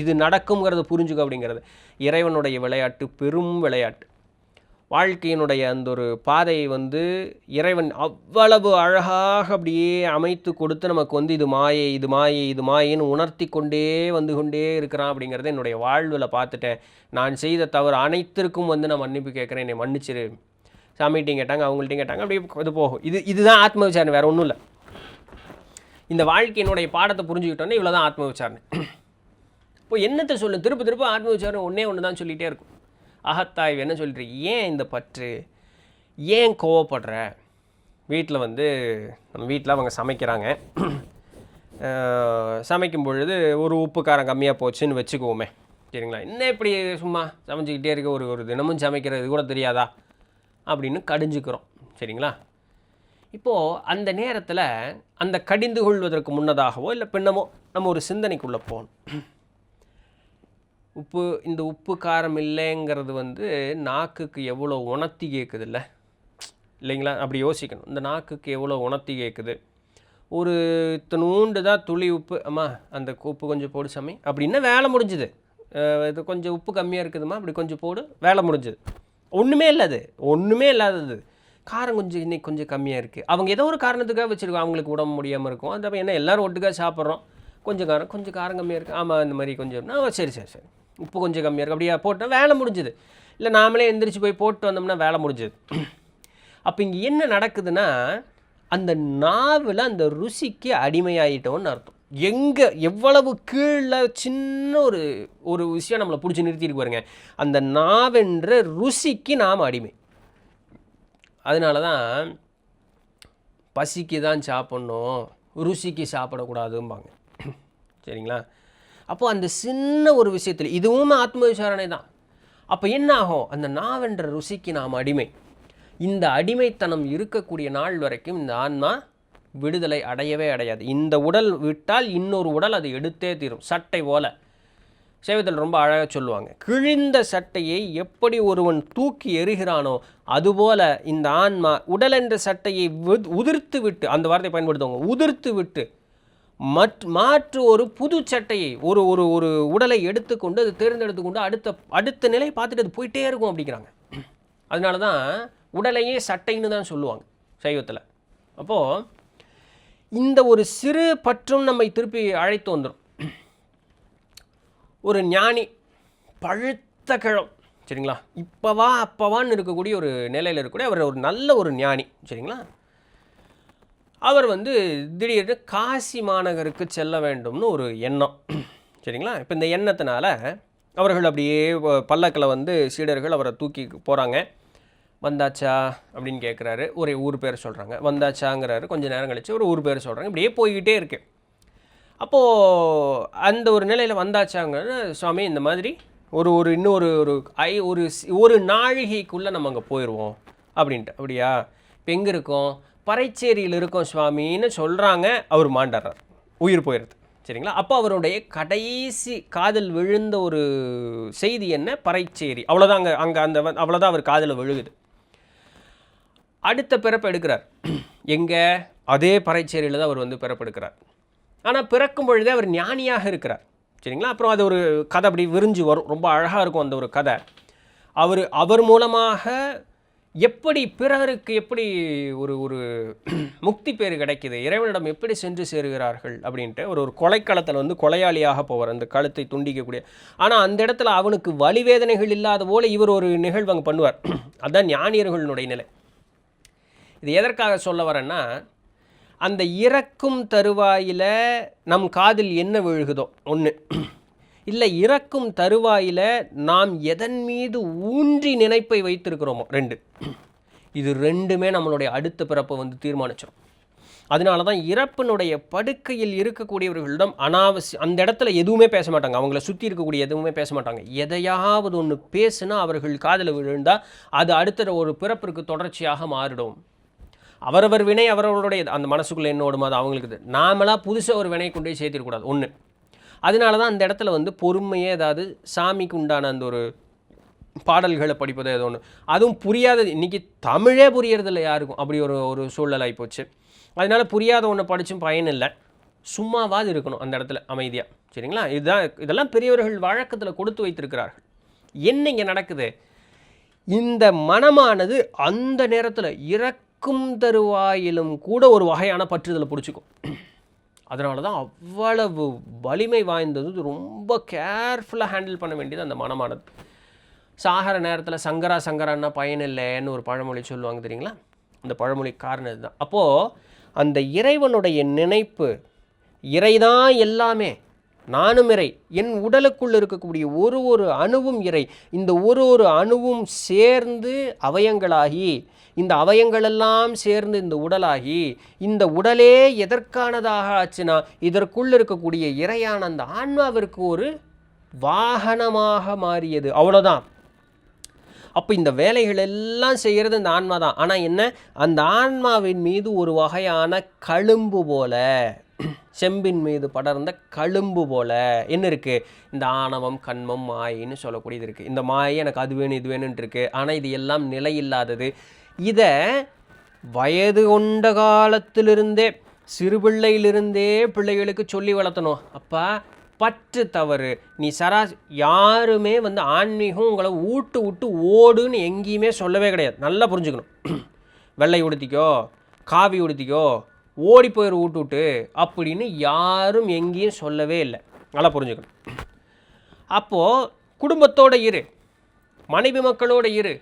இது நடக்குங்கிறத புரிஞ்சுக்க அப்படிங்கிறது இறைவனுடைய விளையாட்டு, பெரும் விளையாட்டு. வாழ்க்கையினுடைய அந்த ஒரு பாதையை வந்து இறைவன் அவ்வளவு அழகாக அப்படியே அமைத்து கொடுத்து நமக்கு வந்து இது மாயை, இது மாயை, இது மாயின்னு உணர்த்தி கொண்டே இருக்கிறான். அப்படிங்கிறத என்னுடைய வாழ்வில் பார்த்துட்டேன். நான் செய்த தவறு அனைத்திற்கும் வந்து நான் மன்னிப்பு கேட்குறேன், என்னை மன்னிச்சிரு. சாமிகிட்டையும் கேட்டாங்க, அவங்கள்ட்டையும் கேட்டாங்க, அப்படி இது போகும். இதுதான் ஆத்ம விசாரணை, வேறு ஒன்றும் இல்லை. இந்த வாழ்க்கையினுடைய பாடத்தை புரிஞ்சுக்கிட்டோன்னே இவ்வளோ தான் ஆத்ம விசாரணை. இப்போ என்னத்தை சொல்லு, திரும்ப ஆத்ம விசாரணை ஒன்று தான் சொல்லிகிட்டே இருக்கும். அகத்தாய்வு என்ன சொல்லிட்டு, ஏன் இந்த பற்று, ஏன் கோவப்படுற? வீட்டில் வந்து நம்ம வீட்டில் அவங்க சமைக்கிறாங்க, சமைக்கும் பொழுது ஒரு உப்பு காரம் கம்மியாக போச்சுன்னு வச்சுக்குவோமே சரிங்களா. என்ன இப்படி சும்மா சமைச்சிக்கிட்டே இருக்க, ஒரு தினமும் சமைக்கிறது கூட தெரியாதா அப்படின்னு கடிஞ்சுக்கிறோம் சரிங்களா. இப்போது அந்த நேரத்தில் அந்த கடிந்து கொள்வதற்கு முன்னதாகவோ இல்லை பின்னமோ நம்ம ஒரு சிந்தனைக்குள்ளே போகணும். இந்த உப்பு காரம் இல்லைங்கிறது வந்து நாக்குக்கு எவ்வளோ உணர்த்தி கேட்குது இல்லைங்களா. அப்படி யோசிக்கணும். இந்த நாக்குக்கு எவ்வளோ உணர்த்தி கேட்குது. ஒரு இத்தனூண்டு தான் துளி உப்பு, அம்மா அந்த உப்பு கொஞ்சம் போடு சாமி அப்படின்னா வேலை முடிஞ்சுது. இது கொஞ்சம் உப்பு கம்மியாக இருக்குதுமா, அப்படி கொஞ்சம் போடு, வேலை முடிஞ்சுது. ஒன்றுமே இல்லாதது. காரம் இன்னைக்கு கொஞ்சம் கம்மியாக இருக்குது. அவங்க ஏதோ ஒரு காரணத்துக்காக வச்சுருக்கோம், அவங்களுக்கு உடம்பு முடியாமல் இருக்கும். அந்த என்ன எல்லோரும் ஒட்டுக்காக சாப்பிட்றோம், கொஞ்சம் காரம் கம்மியாக இருக்குது, ஆமாம் இந்த மாதிரி கொஞ்சம் சரி உப்பு கொஞ்சம் கம்மியாக இருக்குது, அப்படியே போட்டால் வேலை முடிஞ்சுது. இல்லை நாமளே எந்திரிச்சு போய் போட்டு வந்தோம்னா வேலை முடிஞ்சுது. அப்போ இங்கே என்ன நடக்குதுன்னா, அந்த நாவில் அந்த ருசிக்கு அடிமையாயிட்டோன்னு அர்த்தம். எவ்வளவு கீழே சின்ன ஒரு விஷயம் நம்மளை பிடிச்சி நிறுத்திட்டு பாருங்க, அந்த நாவென்ற ருசிக்கு நாம் அடிமை. அதனால தான் பசிக்கு தான் சாப்பிட்ணும், ருசிக்கு சாப்பிடக்கூடாதும்பாங்க. சரிங்களா? அப்போது அந்த சின்ன ஒரு விஷயத்தில் இதுவும் ஆத்ம விசாரணை தான். அப்போ என்ன ஆகும்? அந்த நாவென்ற ருசிக்கு நாம் அடிமை. இந்த அடிமைத்தனம் இருக்கக்கூடிய நாள் வரைக்கும் இந்த ஆன்மா விடுதலை அடையவே அடையாது. இந்த உடல் விட்டால் இன்னொரு உடல் அது எடுத்தே தீரும். சட்டை போல சைவத்தில் ரொம்ப அழகாக சொல்லுவாங்க, கிழிந்த சட்டையை எப்படி ஒருவன் தூக்கி எறிகிறானோ அதுபோல இந்த ஆன்மா உடல் என்ற சட்டையை உதிர்த்து விட்டு, அந்த வார்த்தை பயன்படுத்துவாங்க, உதிர்த்து விட்டு மாற்று ஒரு புது சட்டையை ஒரு ஒரு ஒரு உடலை எடுத்துக்கொண்டு அது தேர்ந்தெடுத்துக்கொண்டு அடுத்த நிலையை பார்த்துட்டு அது போயிட்டே இருக்கும் அப்படிங்கிறாங்க. அதனால தான் உடலையே சட்டைன்னு தான் சொல்லுவாங்க சைவத்தில். அப்போது இந்த ஒரு சிறு பற்றும் நம்மை திருப்பி அழைத்து வந்துடும். ஒரு ஞானி பழுத்த கிழம், சரிங்களா, இப்போவா அப்போவான்னு இருக்கக்கூடிய ஒரு நிலையில் இருக்கக்கூடிய அவர் ஒரு நல்ல ஒரு ஞானி, சரிங்களா. அவர் திடீர்னு காசி மாநகருக்கு செல்ல வேண்டும்னு ஒரு எண்ணம், சரிங்களா. இப்போ இந்த எண்ணத்தினால அவர்கள் அப்படியே பல்லக்கில் சீடர்கள் அவரை தூக்கி போகிறாங்க. வந்தாச்சா அப்படின்னு கேட்குறாரு. ஒரு ஊர் பேர் சொல்கிறாங்க. வந்தாச்சாங்கிறாரு. கொஞ்சம் நேரம் கழிச்சு ஒரு ஊர் பேர் சொல்கிறாங்க. இப்படியே போய்கிட்டே இருக்கு. அப்போது அந்த ஒரு நிலையில் வந்தாச்சாங்கிறது, சுவாமி இந்த மாதிரி இன்னொரு ஒரு நாழிகைக்குள்ளே நம்ம அங்கே போயிடுவோம் அப்படின்ட்டு. அப்படியா? இப்போ எங்கே இருக்கோம்? பறைச்சேரியில் இருக்கோம் சுவாமின்னு சொல்கிறாங்க. அவர் மாண்டாடுறார், உயிர் போயிடுது, சரிங்களா. அப்போ அவருடைய கடைசி காதல் விழுந்த ஒரு செய்தி என்ன? பறைச்சேரி. அவ்வளோதான். அங்கே அவ்வளோதான் அவர் காதில் விழுகுது. அடுத்த பிறப்பு எடுக்கிறார். எங்கே? அதே பறைச்சேரியில் தான் அவர் பிறப்பு எடுக்கிறார். ஆனால் பிறக்கும் பொழுதே அவர் ஞானியாக இருக்கிறார், சரிங்களா. அப்புறம் அது ஒரு கதை அப்படி விரிஞ்சு வரும், ரொம்ப அழகாக இருக்கும் அந்த ஒரு கதை. அவர் மூலமாக எப்படி பிறருக்கு எப்படி ஒரு முக்தி பேர் கிடைக்கிது, இறைவனிடம் எப்படி சென்று சேருகிறார்கள் அப்படின்ட்டு ஒரு கொலைக்களத்தில் கொலையாளியாக போவார், அந்த கழுத்தை துண்டிக்கக்கூடிய. ஆனால் அந்த இடத்துல அவனுக்கு வலிவேதனைகள் இல்லாத போல இவர் ஒரு நிகழ்வு அங்கே பண்ணுவார். அதுதான் ஞானியர்களுடைய நிலை. இது எதற்காக சொல்ல வரேன்னா, அந்த இறக்கும் தருவாயில் நம் காதில் என்ன விழுகுதோ ஒன்று, இல்லை இறக்கும் தருவாயில் நாம் எதன் மீது ஊன்றி நினைப்பை வைத்திருக்கிறோமோ ரெண்டு, இது ரெண்டுமே நம்மளுடைய அடுத்த பிறப்பை தீர்மானிச்சிடும். அதனால தான் இறப்பினுடைய படுக்கையில் இருக்கக்கூடியவர்களிடம் அந்த இடத்துல எதுவுமே பேச மாட்டாங்க. அவங்கள சுற்றி இருக்கக்கூடிய எதுவுமே பேச மாட்டாங்க. எதையாவது ஒன்று பேசுனா அவர்கள் காதில் விழுந்தால் அது அடுத்த ஒரு பிறப்பிற்கு தொடர்ச்சியாக மாறிடும். அவரவர் வினை அவரவருடைய அந்த மனசுக்குள்ளே என்ன ஓடுமா அது அவங்களுக்கு. நாமளாக புதுசாக ஒரு வினை கொண்டு போய் சேர்த்திடக்கூடாது ஒன்று. அதனால தான் அந்த இடத்துல பொறுமையே, ஏதாவது சாமிக்கு உண்டான அந்த ஒரு பாடல்களை படிப்பது ஏதோ ஒன்று, அதுவும் புரியாதது. இன்றைக்கி தமிழே புரியறதில்லை யாருக்கும், அப்படி ஒரு சூழல் ஆகிப்போச்சு. அதனால் புரியாத ஒன்று படித்தும் பயன் இல்லை, சும்மாவாது இருக்கணும் அந்த இடத்துல அமைதியாக, சரிங்களா. இதெல்லாம் பெரியவர்கள் வழக்கத்தில் கொடுத்து வைத்திருக்கிறார்கள். என்ன இங்கே நடக்குது? இந்த மனமானது அந்த நேரத்தில் இறக்கும் தருவாயிலும் கூட ஒரு வகையான பற்றுதலை பிடிச்சிக்கும். அதனால தான் அவ்வளவு வலிமை வாய்ந்தது, ரொம்ப கேர்ஃபுல்லாக ஹேண்டில் பண்ண வேண்டியது அந்த மனமானது. சாகர நேரத்தில் சங்கரான்னா பயன் இல்லைன்னு ஒரு பழமொழி சொல்லுவாங்க, தெரியுங்களா. அந்த பழமொழி காரணம் இதுதான். அப்போது அந்த இறைவனுடைய நினைப்பு, இறைதான் எல்லாமே, நானும் இறை, என் உடலுக்குள் இருக்கக்கூடிய ஒரு அணுவும் இறை, இந்த ஒரு அணுவும் சேர்ந்து அவயங்களாகி, இந்த அவயங்களெல்லாம் சேர்ந்து இந்த உடலாகி, இந்த உடலே எதற்கானதாக ஆச்சுன்னா இதற்குள் இருக்கக்கூடிய இறையான அந்த ஆன்மாவிற்கு ஒரு வாகனமாக மாறியது, அவ்வளோதான். அப்போ இந்த வேலைகள் எல்லாம் செய்கிறது இந்த ஆன்மா தான். ஆனால் என்ன, அந்த ஆன்மாவின் மீது ஒரு வகையான களும்பு போல, செம்பின் மீது படர்ந்த களும்பு போல என்ன இருக்குது? இந்த ஆணவம், கண்மம், மாயின்னு சொல்லக்கூடியது இருக்குது. இந்த மாயை எனக்கு அது வேணும் இது வேணும்னு இருக்குது. ஆனால் இது எல்லாம் நிலையில்லாதது. இதை வயது கொண்ட காலத்திலிருந்தே, சிறுபிள்ளையிலிருந்தே பிள்ளைகளுக்கு சொல்லி வளர்த்தணும். அப்பா பற்று தவறு, நீ யாருமே ஆன்மீகம் உங்களை விட்டு ஓடுன்னு எங்கேயுமே சொல்லவே கிடையாது. நல்லா புரிஞ்சுக்கணும். வெள்ளை உடுத்திக்கோ, காவி உடுத்திக்கோ, ஓடி போயிரு விட்டு அப்படின்னு யாரும் எங்கேயும் சொல்லவே இல்லை. நல்லா புரிஞ்சுக்கணும். அப்போது குடும்பத்தோடு இரு, மனைவி மக்களோடு இரு,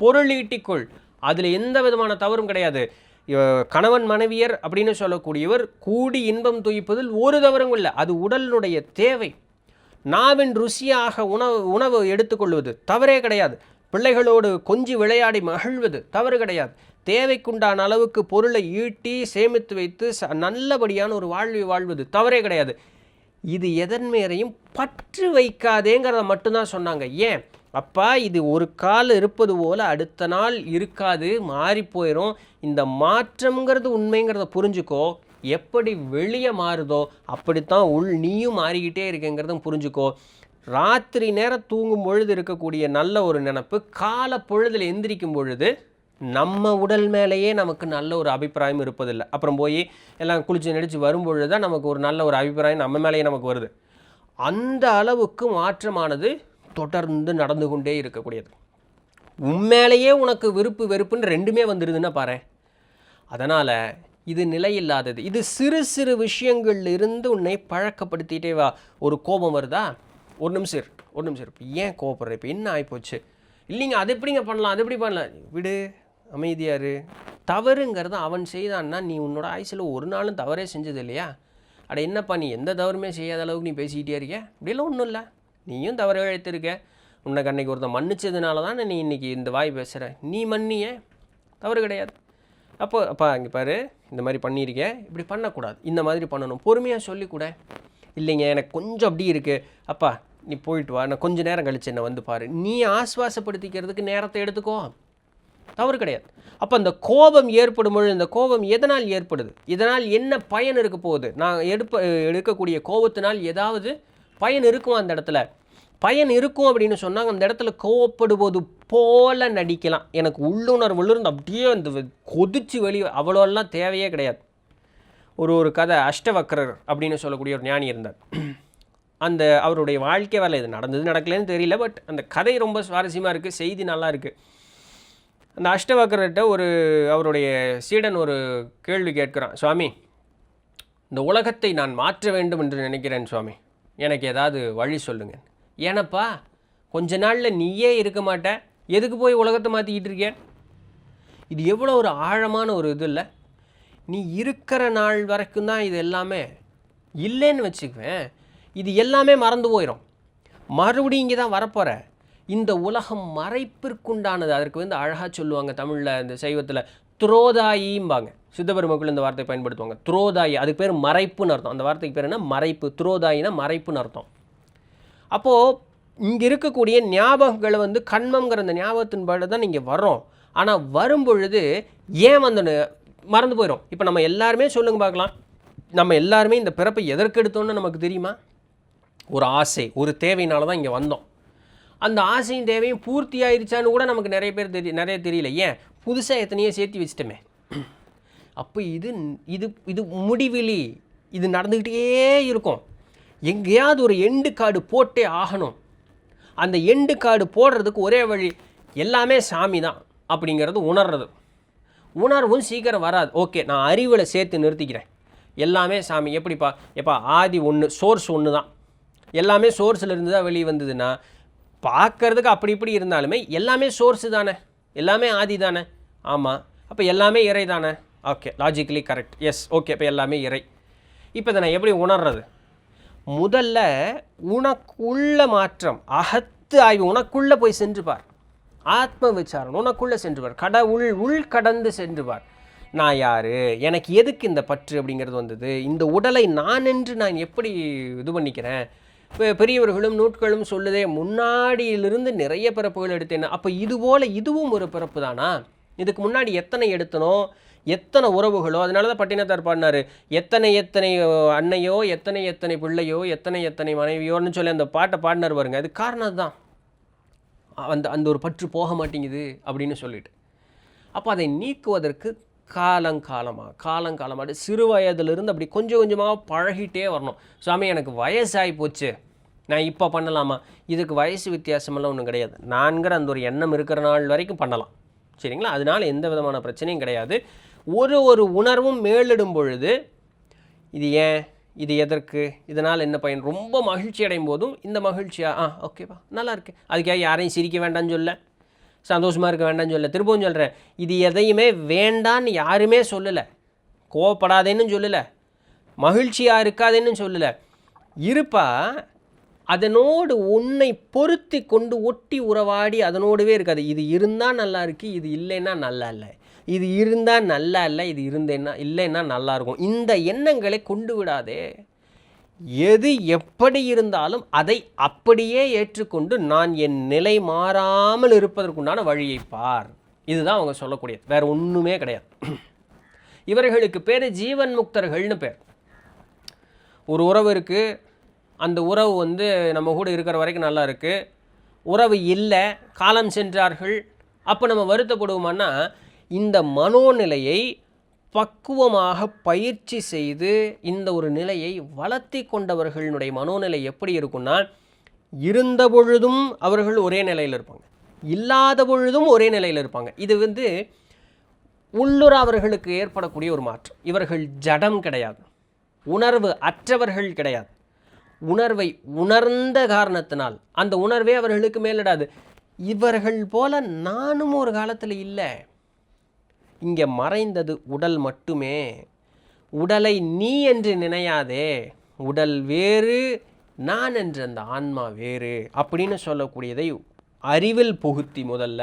பொருள் ஈட்டிக்கொள், அதில் எந்த விதமான தவறும் கிடையாது. கணவன் மனைவியர் அப்படின்னு சொல்லக்கூடியவர் கூடி இன்பம் துய்ப்பதில் ஒரு தவறும் இல்லை. அது உடலினுடைய தேவை. நாவின் ருசியாக உணவு எடுத்துக்கொள்வது தவறே கிடையாது. பிள்ளைகளோடு கொஞ்சி விளையாடி மகிழ்வது தவறு கிடையாது. தேவைக்குண்டான அளவுக்கு பொருளை ஈட்டி சேமித்து வைத்து நல்லபடியான ஒரு வாழ்வை வாழ்வது தவறே கிடையாது. இது எதன் மேலையும் பற்று வைக்காதேங்கிறத மட்டும்தான் சொன்னாங்க. ஏன் அப்பா, இது ஒரு கால் இருப்பது போல் அடுத்த நாள் இருக்காது, மாறி போயிடும். இந்த மாற்றம்ங்கிறது உண்மைங்கிறத புரிஞ்சுக்கோ. எப்படி வெளியே மாறுதோ அப்படித்தான் நீயும் மாறிக்கிட்டே இருக்கேங்கிறதும் புரிஞ்சுக்கோ. ராத்திரி நேரம் தூங்கும் பொழுது இருக்கக்கூடிய நல்ல ஒரு நினப்பு காலை பொழுதில் எந்திரிக்கும் பொழுது நம்ம உடல் மேலேயே நமக்கு நல்ல ஒரு அபிப்பிராயம் இருப்பதில்லை. அப்புறம் போய் எல்லாம் குளிச்சு நடிச்சு வரும்பொழுது தான் நமக்கு ஒரு நல்ல ஒரு அபிப்பிராயம் நம்ம மேலேயே நமக்கு வருது. அந்த அளவுக்கு மாற்றமானது தொடர்ந்து நடந்து கொண்டே இருக்கக்கூடியது. உண்மையிலேயே உனக்கு விருப்பு வெறுப்புன்னு ரெண்டுமே வந்துடுதுன்னா பாரு. அதனால் இது நிலையில்லாதது. இது சிறு சிறு விஷயங்கள்ல இருந்து உன்னை பழக்கப்படுத்திட்டே வா. ஒரு கோபம் வருதா, ஒரு நிமிஷம் இப்போ ஏன் கோபப்படுற, இப்போ என்ன ஆகிப்போச்சு, இல்லைங்க அது எப்படிங்க பண்ணலாம், அது எப்படி பண்ணலாம், விடு, அமைதியாரு. தவறுங்கிறது அவன் செய்தான்னா நீ உன்னோட ஆயுசில் ஒரு நாளும் தவறே செஞ்சது இல்லையா? அட என்னப்பா நீ எந்த தவறுமே செய்யாத அளவுக்கு நீ பேசிக்கிட்டே இருக்க, அப்படிலாம் ஒன்றும் இல்லை. நீயும் தவறு இழைத்திருக்க. உன்னை அன்னைக்கு ஒருத்தன் மன்னிச்சதுனால தான் நீ இன்றைக்கி இந்த வாய் பேசுகிற. நீ மன்னிய, தவறு கிடையாது. அப்பா இங்கே பாரு, இந்த மாதிரி பண்ணியிருக்கேன், இப்படி பண்ணக்கூடாது, இந்த மாதிரி பண்ணணும், பொறுமையாக சொல்லிக்கூட. இல்லைங்க எனக்கு கொஞ்சம் அப்படி இருக்குது, அப்பா நீ போயிட்டு வா, நான் கொஞ்சம் நேரம் கழிச்சு என்னை வந்து பாரு. நீ ஆஸ்வாசப்படுத்திக்கிறதுக்கு நேரத்தை எடுத்துக்கோ, தவறு கிடையாது. அப்போ அந்த கோபம் ஏற்படும் பொழுது, இந்த கோபம் எதனால் ஏற்படுது, இதனால் என்ன பயன் இருக்க போகுது, நான் எடுக்கக்கூடிய கோபத்தினால் ஏதாவது பயன் இருக்கும், அந்த இடத்துல பயன் இருக்கும் அப்படின்னு சொன்னாங்க. அந்த இடத்துல கோவப்படுவது போல நடிக்கலாம். எனக்கு உள்ளுணர்வுலேருந்து அப்படியே அந்த கொதிச்சு வெளியே அவ்வளோலாம் தேவையே கிடையாது. ஒரு கதை, அஷ்டவக்ரர் அப்படின்னு சொல்லக்கூடிய ஒரு ஞானி இருந்தார். அந்த அவருடைய வாழ்க்கை வரல, இது நடந்தது நடக்கலன்னு தெரியல, பட் அந்த கதை ரொம்ப சுவாரஸ்யமாக இருக்குது, செய்தி நல்லா இருக்குது. அந்த அஷ்டவக்ரர்கிட்ட அவருடைய சீடன் ஒரு கேள்வி கேட்குறான். சுவாமி, இந்த உலகத்தை நான் மாற்ற வேண்டும் என்று நினைக்கிறேன் சுவாமி, எனக்கு ஏதாவது வழி சொல்லுங்கள். ஏனப்பா கொஞ்ச நாளில் நீயே இருக்க மாட்ட, எதுக்கு போய் உலகத்தை மாற்றிக்கிட்டு இருக்கேன்? இது எவ்வளோ ஒரு ஆழமான ஒரு இது இல்லை? நீ இருக்கிற நாள் வரைக்கும் தான் இது எல்லாமே. இல்லைன்னு வச்சுக்குவேன், இது எல்லாமே மறந்து போயிடும். மறுபடியும் இங்கே தான் வரப்போகிற. இந்த உலகம் மறைப்பிற்குண்டானது. அதற்கு அழகாக சொல்லுவாங்க தமிழில், இந்த சைவத்தில் துரோதாயிம்பாங்க. சித்தபெருமக்கள் இந்த வார்த்தை பயன்படுத்துவாங்க, துரோதாயி. அதுக்கு பேர் மறைப்புன்னு அர்த்தம். அந்த வார்த்தைக்கு பேர் என்ன? மறைப்பு. துரோதாயினா மறைப்புன்னு அர்த்தம். அப்போது இங்கே இருக்கக்கூடிய ஞாபகங்களை கண்மங்கிற அந்த ஞாபகத்தின்படி தான் நீங்கள் வர்றோம். ஆனால் வரும்பொழுது ஏன் மறந்து போயிடும். இப்போ நம்ம எல்லாருமே சொல்லுங்க பார்க்கலாம், நம்ம எல்லாருமே இந்த பிறப்பை எதற்கு எடுத்தோன்னு நமக்கு தெரியுமா? ஒரு ஆசை, ஒரு தேவையினால தான் இங்கே வந்தோம். அந்த ஆசையும் தேவையும் பூர்த்தி ஆயிடுச்சான்னு கூட நமக்கு நிறைய பேர் நிறைய தெரியல. ஏன்? புதுசாக எத்தனையோ சேர்த்து வச்சுட்டோமே. அப்போ இது முடிவிலி, இது நடந்துக்கிட்டே இருக்கும். எங்கேயாவது ஒரு எண்டு கார்டு போட்டே ஆகணும். அந்த எண்டு கார்டு போடுறதுக்கு ஒரே வழி, எல்லாமே சாமி தான் அப்படிங்கிறது உணர்றது. உணர்வும் சீக்கிரம் வராது. ஓகே, நான் அறிவில் சேர்த்து நிறுத்திக்கிறேன். எல்லாமே சாமி. எப்பா ஆதி ஒன்று, சோர்ஸ் ஒன்று தான். எல்லாமே சோர்ஸில் இருந்து தான் வெளியே வந்ததுன்னா, பார்க்கறதுக்கு அப்படி இப்படி இருந்தாலுமே எல்லாமே சோர்ஸு தானே, எல்லாமே ஆதி தானே. ஆமாம், அப்போ எல்லாமே இறை தானே. Okay, logically correct. Yes, okay, இப்போ எல்லாமே இறை. இப்போ இதை நான் எப்படி உணர்றது? முதல்ல உனக்குள்ள மாற்றம், அகத்து ஆய்வு, உனக்குள்ளே போய் சென்று பார். ஆத்ம விசாரணை, உனக்குள்ளே சென்று பார். உள் கடந்து சென்று பார். நான் யார், எனக்கு எதுக்கு இந்த பற்று அப்படிங்கிறது வந்தது, இந்த உடலை நான் என்று நான் எப்படி இது பண்ணிக்கிறேன். இப்போ பெரியவர்களும் நூட்களும் சொல்லுதே, முன்னாடியிலிருந்து நிறைய பிறப்புகள் எடுத்தேன். அப்போ இதுபோல் இதுவும் ஒரு பிறப்பு தானா? இதுக்கு முன்னாடி எத்தனை எடுத்தனோ, எத்தனை உறவுகளோ. அதனால தான் பட்டினத்தார் பாடினார், எத்தனை அன்னையோ, எத்தனை பிள்ளையோ, எத்தனை மனைவியோன்னு சொல்லி அந்த பாட்டை பாடினார் பாருங்க. அது காரணம் தான், அந்த ஒரு பற்று போக மாட்டேங்குது அப்படின்னு சொல்லிட்டு. அப்போ அதை நீக்குவதற்கு காலங்காலமாக சிறு வயதிலிருந்து அப்படி கொஞ்சம் கொஞ்சமாக பழகிட்டே வரணும். சுவாமி, எனக்கு வயசாகி போச்சு, நான் இப்போ பண்ணலாமா? இதுக்கு வயசு வித்தியாசமெல்லாம் ஒன்றும் கிடையாது. நான்கிற அந்த ஒரு எண்ணம் இருக்கிற நாள் வரைக்கும் பண்ணலாம், சரிங்களா? அதனால் எந்த விதமான பிரச்சனையும் கிடையாது. ஒரு உணர்வும் மேலிடும் பொழுது, இது ஏன், இது எதற்கு, இதனால் என்ன பயன், ரொம்ப மகிழ்ச்சி அடையும் போதும் இந்த மகிழ்ச்சியா, ஓகேப்பா நல்லா இருக்கு, அதுக்காக யாரையும் சிரிக்க வேண்டாம்னு சொல்ல, சந்தோஷமாக இருக்க வேண்டாம்னு சொல்ல. திரும்பவும் சொல்கிறேன், இது எதையுமே வேண்டான்னு யாருமே சொல்லலை, கோவப்படாதேன்னு சொல்லலை, மகிழ்ச்சியாக இருக்காதேன்னு சொல்லலை. இருப்பா, அதனோடு உன்னை பொருத்தி கொண்டு ஒட்டி உறவாடி அதனோடவே இருக்காது. இது இருந்தால் நல்லா இருக்குது, இது இல்லைன்னா நல்லா இல்லை, இது இருந்தால் நல்லா இல்லை, இது இருந்தேன்னா இல்லைன்னா நல்லா இருக்கும். இந்த எண்ணங்களை கொண்டு விடாதே. எது எப்படி இருந்தாலும் அதை அப்படியே ஏற்றுக்கொண்டு நான் என் நிலை மாறாமல் இருப்பதற்குண்டான வழியை பார். இதுதான் அவங்க சொல்லக்கூடியது, வேறு ஒன்றுமே கிடையாது. இவர்களுக்கு பேர் ஜீவன் முக்தர்கள்னு பேர். ஒரு உறவு இருக்குது, அந்த உறவு வந்து நம்ம கூட இருக்கிற வரைக்கும் நல்லா இருக்குது. உறவு இல்லை, காலம் சென்றார்கள், அப்போ நம்ம வருத்தப்படுவோமான்னா, இந்த மனோநிலையை பக்குவமாக பயிற்சி செய்து இந்த ஒரு நிலையை வளர்த்தி கொண்டவர்களுடைய மனோநிலை எப்படி இருக்குன்னா, இருந்த பொழுதும் அவர்கள் ஒரே நிலையில் இருப்பாங்க, இல்லாத பொழுதும் ஒரே நிலையில் இருப்பாங்க. இது வந்து உள்ளுர அவர்களுக்கு ஏற்படக்கூடிய ஒரு மாற்றம். இவர்கள் ஜடம் கிடையாது, உணர்வு அற்றவர்கள் கிடையாது. உணர்வை உணர்ந்த காரணத்தினால் அந்த உணர்வே அவர்களுக்கு மேலிடாது. இவர்கள் போல நானும் ஒரு காலத்தில் இல்லை. இங்கே மறைந்தது உடல் மட்டுமே. உடலை நீ என்று நினையாதே, உடல் வேறு, நான் என்று அந்த ஆன்மா வேறு அப்படின்னு சொல்லக்கூடியதை அறிவில் புகுத்தி முதல்ல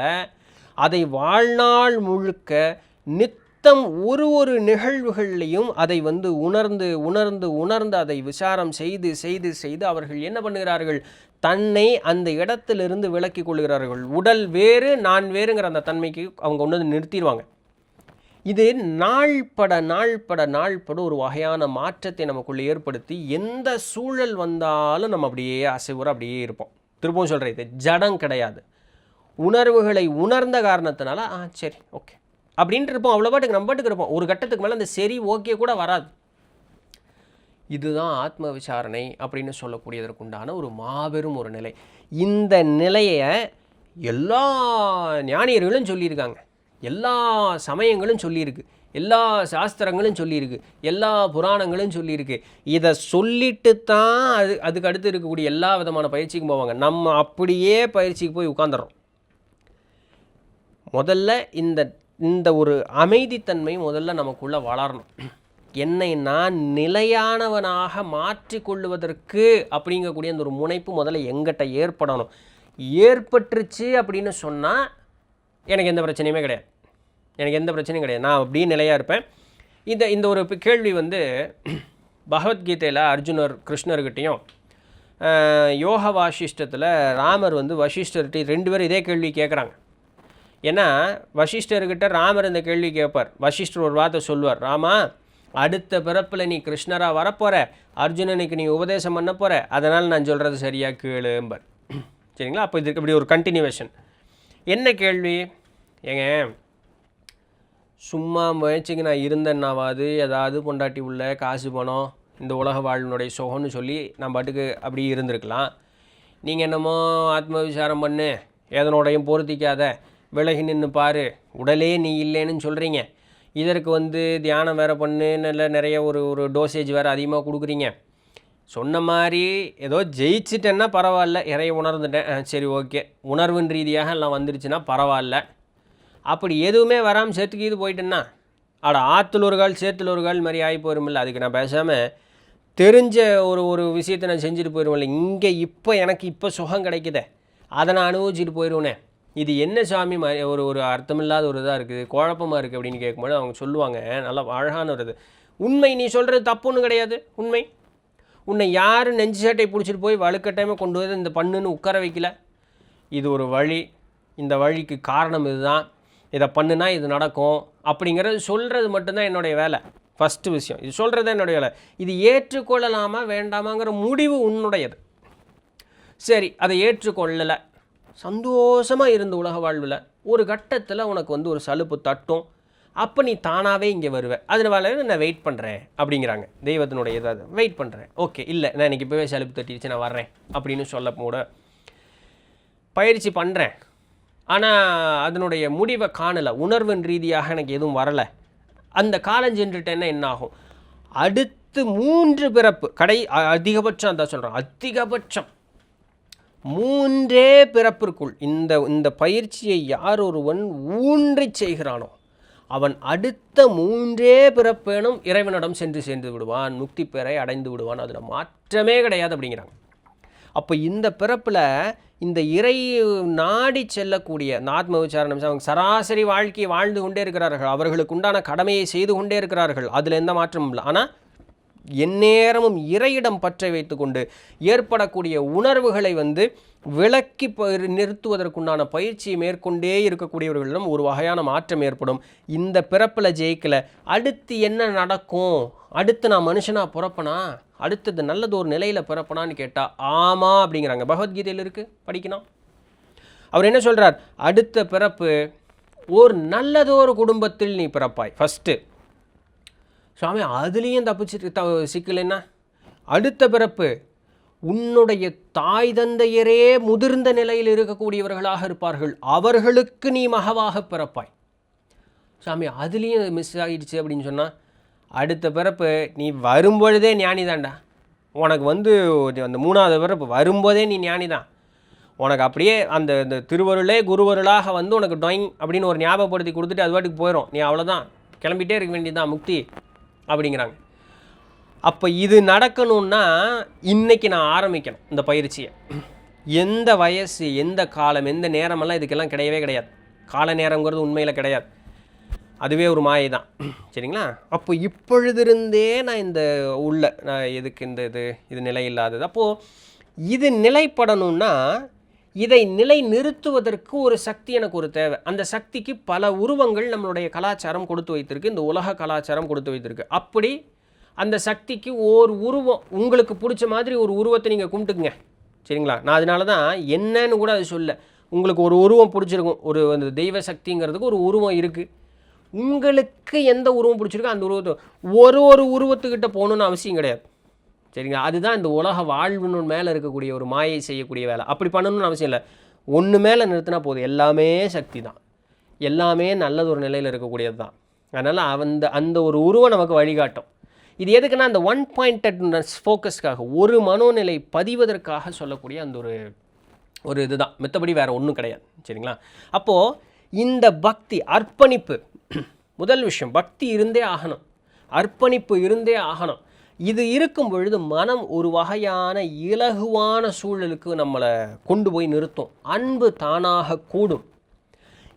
அதை வாழ்நாள் முழுக்க நித்தம் ஒரு ஒரு நிகழ்வுகள்லையும் அதை வந்து உணர்ந்து உணர்ந்து உணர்ந்து அதை விசாரம் செய்து செய்து செய்து அவர்கள் என்ன பண்ணுகிறார்கள், தன்னை அந்த இடத்திலிருந்து விலக்கி கொள்கிறார்கள். உடல் வேறு நான் வேறுங்கிற அந்த தன்மைக்கு அவங்க கொண்டு வந்து நிறுத்திடுவாங்க. இது நாள்பட நாள்பட நாள்பட ஒரு வகையான மாற்றத்தை நமக்குள்ளே ஏற்படுத்தி எந்த சூழல் வந்தாலும் நம்ம அப்படியே அசைவுற அப்படியே இருப்போம். திருப்பவும் சொல்கிறேன், இது ஜடம் கிடையாது. உணர்வுகளை உணர்ந்த காரணத்தினால சரி ஓகே அப்படின்ட்டு இருப்போம். அவ்வளோ பாட்டுக்கு நம்ம பாட்டுக்கு இருப்போம். ஒரு கட்டத்துக்கு மேலே அந்த சரி ஓகே கூட வராது. இதுதான் ஆத்ம விசாரணை அப்படின்னு சொல்லக்கூடியதற்குண்டான ஒரு மாபெரும் ஒரு நிலை. இந்த நிலையை எல்லா ஞானியர்களும் சொல்லியிருக்காங்க, எல்லா சமயங்களும் சொல்லியிருக்கு, எல்லா சாஸ்திரங்களும் சொல்லியிருக்கு, எல்லா புராணங்களும் சொல்லியிருக்கு. இதை சொல்லிட்டு தான் அதுக்கு அடுத்து இருக்கக்கூடிய எல்லா விதமான பயிற்சிக்கும் போவாங்க. நம்ம அப்படியே பயிற்சிக்கு போய் உட்காந்துறோம். முதல்ல இந்த ஒரு அமைதித்தன்மை முதல்ல நமக்குள்ளே வளரணும். என்னை நான் நிலையானவனாக மாற்றிக்கொள்வதற்கு அப்படிங்கக்கூடிய அந்த ஒரு முனைப்பு முதல்ல எங்கிட்ட ஏற்படணும். ஏற்பட்டுருச்சு அப்படின்னு சொன்னால் எனக்கு எந்த பிரச்சனையுமே கிடையாது, எனக்கு எந்த பிரச்சனையும் கிடையாது, நான் அப்படியே நிலையாக இருப்பேன். இந்த ஒரு கேள்வி வந்து பகவத்கீதையில் அர்ஜுனர் கிருஷ்ணர்கிட்டையும் யோக வாசிஷ்டத்தில் ராமர் வந்து வசிஷ்டர்கிட்ட 2 பேரும் இதே கேள்வி கேட்குறாங்க. ஏன்னா வசிஷ்டர்கிட்ட ராமர் இந்த கேள்வி கேட்பார். வசிஷ்டர் ஒரு வார்த்தை சொல்லுவார், ராமா அடுத்த பிறப்பில் நீ கிருஷ்ணராக வரப்போகிற, அர்ஜுனனுக்கு நீ உபதேசம் பண்ண போகிற, அதனால் நான் சொல்கிறது சரியாக கேளும்பர். சரிங்களா? அப்போ இதுக்கு இப்படி ஒரு கண்டினியூவேஷன். என்ன கேள்வி? ஏங்க சும்மா முயற்சிக்கு நான் இருந்தேன்னாவாது ஏதாவது பொண்டாட்டி உள்ள காசு பணம் இந்த உலக வாழ்வினுடைய சுகம்னு சொல்லி நான் பாட்டுக்கு அப்படி இருந்திருக்கலாம். நீங்கள் என்னமோ ஆத்ம விசாரம் பண்ணு, எதனோடையும் பொருத்திக்காத, விலகி நின்று பாரு, உடலே நீ இல்லைன்னு சொல்கிறீங்க, இதற்கு வந்து தியானம் வேறு பண்ணு, நல்ல நிறைய ஒரு டோசேஜ் வேறு அதிகமாக கொடுக்குறீங்க. சொன்ன மாதிரி ஏதோ ஜெயிச்சிட்டேன்னா பரவாயில்ல, இறைய உணர்ந்துட்டேன், சரி ஓகே, உணர்வின் ரீதியாக எல்லாம் வந்துருச்சுன்னா பரவாயில்ல. அப்படி எதுவுமே வராமல் சேர்த்துக்கு இது போயிட்டேன்னா ஆற்றுல ஒரு கால் சேத்துல ஒரு கால் மாதிரி ஆகி போயிருமில்ல. அதுக்கு நான் பேசாமல் தெரிஞ்ச ஒரு விஷயத்தை நான் செஞ்சுட்டு போயிடுவேன்ல. இங்கே இப்போ எனக்கு இப்போ சுகம் கிடைக்குதே, அதை நான் அனுபவிச்சுட்டு போயிடுவேனே. இது என்ன சாமி ஒரு அர்த்தமில்லாத ஒரு இதாக இருக்குது, குழப்பமாக இருக்குது அப்படின்னு கேட்கும்போது அவங்க சொல்லுவாங்க, நல்லா அழகான ஒரு இது. உண்மை நீ சொல்கிறது தப்பு ஒன்றும் கிடையாது. உண்மை, உன்னை யாரும் நெஞ்சு சேட்டை பிடிச்சிட்டு போய் வலுக்கட்டாயமாக கொண்டு வந்து இந்த பண்ணுன்னு உட்கார வைக்கல. இது ஒரு வழி, இந்த வழிக்கு காரணம் இதுதான், இதை பண்ணுனா இது நடக்கும் அப்படிங்கிறது சொல்கிறது மட்டும்தான் என்னுடைய வேலை. ஃபஸ்ட்டு விஷயம் இது சொல்கிறது தான் என்னுடைய வேலை. இது ஏற்றுக்கொள்ளலாமா வேண்டாமாங்கிற முடிவு உன்னுடையது. சரி, அதை ஏற்றுக்கொள்ளலை, சந்தோஷமாக இருந்த உலக வாழ்வில் ஒரு கட்டத்தில் உனக்கு வந்து ஒரு சலுப்பு தட்டும், அப்போ நீ தானாகவே இங்கே வருவேன், அதனால நான் வெயிட் பண்ணுறேன் அப்படிங்கிறாங்க. தெய்வத்தினுடைய ஏதாவது வெயிட் பண்ணுறேன், ஓகே, இல்லை நான் இன்றைக்கி இப்போவே சலுப்பு தட்டிடுச்சு நான் வர்றேன் அப்படின்னு சொல்ல கூட பயிற்சி பண்ணுறேன். ஆனால் அதனுடைய முடிவை காணலை, உணர்வின் ரீதியாக எனக்கு எதுவும் வரலை. அந்த காலம் சென்றுட்டேன்னா என்ன ஆகும்? அடுத்து 3 பிறப்பு அதிகபட்சம் தான் சொல்கிறேன், அதிகபட்சம் 3 பிறப்பிற்குள் இந்த பயிற்சியை யார் ஒருவன் ஊன்றி செய்கிறானோ அவன் அடுத்த 3 பிறப்பேனும் இறைவனிடம் சென்று சேர்ந்து விடுவான், முக்தி பெறை அடைந்து விடுவான், அதில் மாற்றமே கிடையாது அப்படிங்கிறாங்க. அப்போ இந்த பிறப்பில் இந்த இறை நாடி செல்லக்கூடிய இந்த ஆத்ம விசாரணை அவங்க சராசரி வாழ்க்கையை வாழ்ந்து கொண்டே இருக்கிறார்கள், அவர்களுக்கு உண்டான கடமையை செய்து கொண்டே இருக்கிறார்கள், அதில் எந்த மாற்றமும் இல்லை. ஆனால் எந்நேரமும் இறையிடம் பற்றை வைத்து கொண்டு ஏற்படக்கூடிய உணர்வுகளை விலக்கி நிறுத்துவதற்குண்டான பயிற்சியை மேற்கொண்டே இருக்கக்கூடியவர்களிடம் ஒரு வகையான மாற்றம் ஏற்படும். இந்த பிறப்பில் ஜெயிக்கல, அடுத்து என்ன நடக்கும், அடுத்து நான் மனுஷனாக பிறப்பனா, அடுத்தது நல்லது ஒரு நிலையில் பிறப்பனான்னு கேட்டால் ஆமாம் அப்படிங்கிறாங்க. பகவத்கீதையில் இருக்குது, படிக்கணும். அவர் என்ன சொல்கிறார், அடுத்த பிறப்பு ஒரு நல்லதொரு குடும்பத்தில் நீ பிறப்பாய். ஃபஸ்ட்டு சுவாமி அதுலேயும் தப்பிச்சு சிக்கலைன்னா அடுத்த பிறப்பு உன்னுடைய தாய் தந்தையரே முதிர்ந்த நிலையில் இருக்கக்கூடியவர்களாக இருப்பார்கள், அவர்களுக்கு நீ மகவாக பிறப்பாய். சாமி அதுலேயும் மிஸ் ஆகிடுச்சு அப்படின்னு சொன்னால் அடுத்த பிறப்பு நீ வரும்பொழுதே ஞானி தான்டா, உனக்கு அந்த 3வது பிறப்பு வரும்போதே நீ ஞானி தான், உனக்கு அப்படியே அந்த திருவருளே குருவருளாக உனக்கு டொயிங் அப்படின்னு ஒரு ஞாபகப்படுத்தி கொடுத்துட்டு அது வாட்டுக்கு போயிடும், நீ அவ்வளோதான் கிளம்பிட்டே இருக்க வேண்டியதுதான் முக்தி அப்படிங்கிறாங்க. அப்போ இது நடக்கணும்னா இன்றைக்கி நான் ஆரம்பிக்கணும் இந்த பயிற்சியை. எந்த வயசு, எந்த காலம், எந்த நேரமெல்லாம் இதுக்கெல்லாம் கிடையவே கிடையாது. கால நேரங்கிறது உண்மையில் கிடையாது, அதுவே ஒரு மாயை தான். சரிங்களா? அப்போ இப்பொழுதிருந்தே நான் நான் எதுக்கு இது நிலை இல்லாதது. அப்போது இது நிலைப்படணும்னா இதை நிலை நிறுத்துவதற்கு ஒரு சக்தி எனக்கு ஒரு தேவை. அந்த சக்திக்கு பல உருவங்கள் நம்மளுடைய கலாச்சாரம் கொடுத்து வைத்திருக்கு, இந்த உலக கலாச்சாரம் கொடுத்து வைத்திருக்கு. அப்படி அந்த சக்திக்கு ஒரு உருவம், உங்களுக்கு பிடிச்ச மாதிரி ஒரு உருவத்தை நீங்கள் கும்பிட்டுக்குங்க. சரிங்களா? நான் அதனால தான் என்னன்னு கூட அது சொல்ல, உங்களுக்கு ஒரு உருவம் பிடிச்சிருக்கும், அந்த தெய்வ சக்திங்கிறதுக்கு ஒரு உருவம் இருக்குது, உங்களுக்கு எந்த உருவம் பிடிச்சிருக்கோ அந்த உருவத்தை ஒரு உருவத்துக்கிட்ட போகணுன்னு அவசியம் கிடையாது. சரிங்களா? அதுதான் இந்த உலக வாழ்வினு மேலே இருக்கக்கூடிய ஒரு மாயை செய்யக்கூடிய வேலை. அப்படி பண்ணணும்னு அவசியம் இல்லை, ஒன்று மேலே நிறுத்தினா போதும், எல்லாமே சக்தி தான், எல்லாமே நல்லது ஒரு நிலையில் இருக்கக்கூடியது தான். அதனால் அந்த ஒரு உருவம் நமக்கு வழிகாட்டும். இது எதுக்குன்னா அந்த ஒன் பாயிண்டட்னஸ் ஃபோக்கஸ்க்காக, ஒரு மனோநிலை பதிவதற்காக சொல்லக்கூடிய அந்த ஒரு இதுதான், மற்றபடி வேறு ஒன்றும் கிடையாது. சரிங்களா? அப்போது இந்த பக்தி அர்ப்பணிப்பு முதல் விஷயம், பக்தி இருந்தே ஆகணும், அர்ப்பணிப்பு இருந்தே ஆகணும். இது இருக்கும் பொழுது மனம் ஒரு வகையான இலகுவான சூழலுக்கு நம்மளை கொண்டு போய் நிறுத்தும், அன்பு தானாக கூடும்.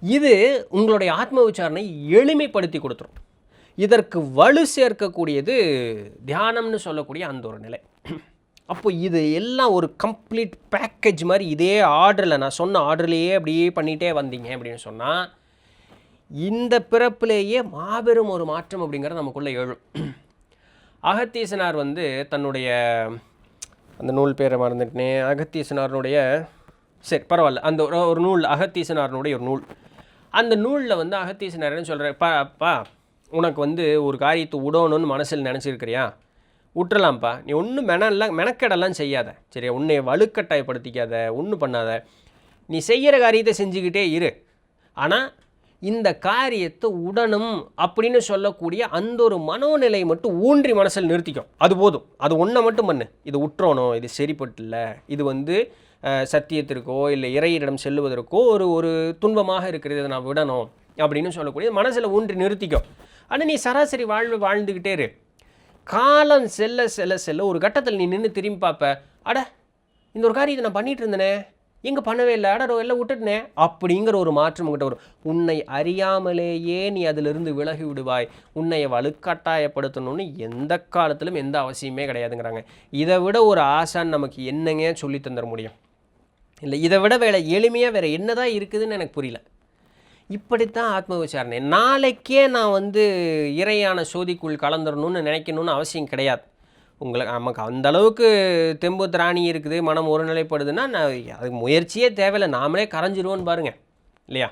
இது உங்களுடைய ஆத்ம விசாரணை எளிமைப்படுத்தி கொடுத்துரும். இதற்கு வலு சேர்க்கக்கூடியது தியானம்னு சொல்லக்கூடிய அந்த ஒரு நிலை. அப்போ இது எல்லாம் ஒரு கம்ப்ளீட் பேக்கேஜ் மாதிரி இதே ஆர்டரில், நான் சொன்ன ஆர்டர்லேயே அப்படியே பண்ணிகிட்டே வந்தீங்க அப்படின்னு சொன்னால் இந்த பிறப்பிலேயே மாபெரும் ஒரு மாற்றம் அப்படிங்கிறது நமக்குள்ளே எழும். அகத்தீசனார் தன்னுடைய அந்த நூல் பேரை மறந்துட்டேனே, அகத்தீசனாரனுடைய சரி பரவாயில்ல, அந்த ஒரு நூல் அகத்தீசனாரனுடைய ஒரு நூல், அந்த நூலில் அகத்தீசனார்னு சொல்கிறேன், அப்பா உனக்கு ஒரு காரியத்தை விடணும்னு மனசில் நினச்சிருக்கிறியா, விட்டுறலாம்ப்பா, நீ ஒன்றும் மெனக்கெடெல்லாம் செய்யாத, சரியா, உன்னை வலுக்கட்டாயப்படுத்திக்காத, ஒன்றும் பண்ணாத, நீ செய்கிற காரியத்தை செஞ்சுக்கிட்டே இரு, ஆனால் இந்த காரியத்தை உடனும் அப்படின்னு சொல்லக்கூடிய அந்த ஒரு மனோநிலை மட்டும் ஊன்றி மனசில் நிறுத்திக்கும், அது போதும், அது ஒன்றை மட்டும் பண்ணு, இது உற்றோணும், இது சரிப்பட்டில்ல, இது சத்தியத்திற்கோ இல்லை இறையிடம் செல்லுவதற்கோ ஒரு துன்பமாக இருக்கிறது, இதை நான் விடணும் அப்படின்னு சொல்லக்கூடிய மனசில் ஊன்றி நிறுத்திக்கும். ஆனால் நீ சராசரி வாழ்ந்துக்கிட்டே இரு. காலம் செல்ல செல்ல செல்ல ஒரு கட்டத்தில் நீ நின்று திரும்பி பார்ப்ப, அட இந்த ஒரு காரியத்தை நான் பண்ணிகிட்டு இருந்தேனே, எங்கே பண்ணவே இல்லை, அட எல்லாம் விட்டுட்டுனே அப்படிங்கிற ஒரு மாற்றம் உங்கள்கிட்ட வரும். உன்னை அறியாமலேயே நீ அதிலிருந்து விலகி விடுவாய். உன்னை வலுக்கட்டாயப்படுத்தணும்னு எந்த காலத்திலும் எந்த அவசியமே கிடையாதுங்கிறாங்க. இதை விட ஒரு ஆசான் நமக்கு என்னங்க சொல்லி தந்துட முடியும்? இல்லை, இதை விட எளிமையாக வேறு என்ன தான் இருக்குதுன்னு எனக்கு புரியல. இப்படித்தான் ஆத்ம விசாரணை. நாளைக்கே நான் இறையான சோதிக்குள் கலந்துடணும்னு நினைக்கணும்னு அவசியம் கிடையாது. நமக்கு அந்த அளவுக்கு தெம்பு திராணி இருக்குது, மனம் ஒருநிலைப்படுதுன்னா நான் அதுக்கு முயற்சியே தேவையில்லை, நாமளே கரைஞ்சிருவோன்னு பாருங்கள், இல்லையா?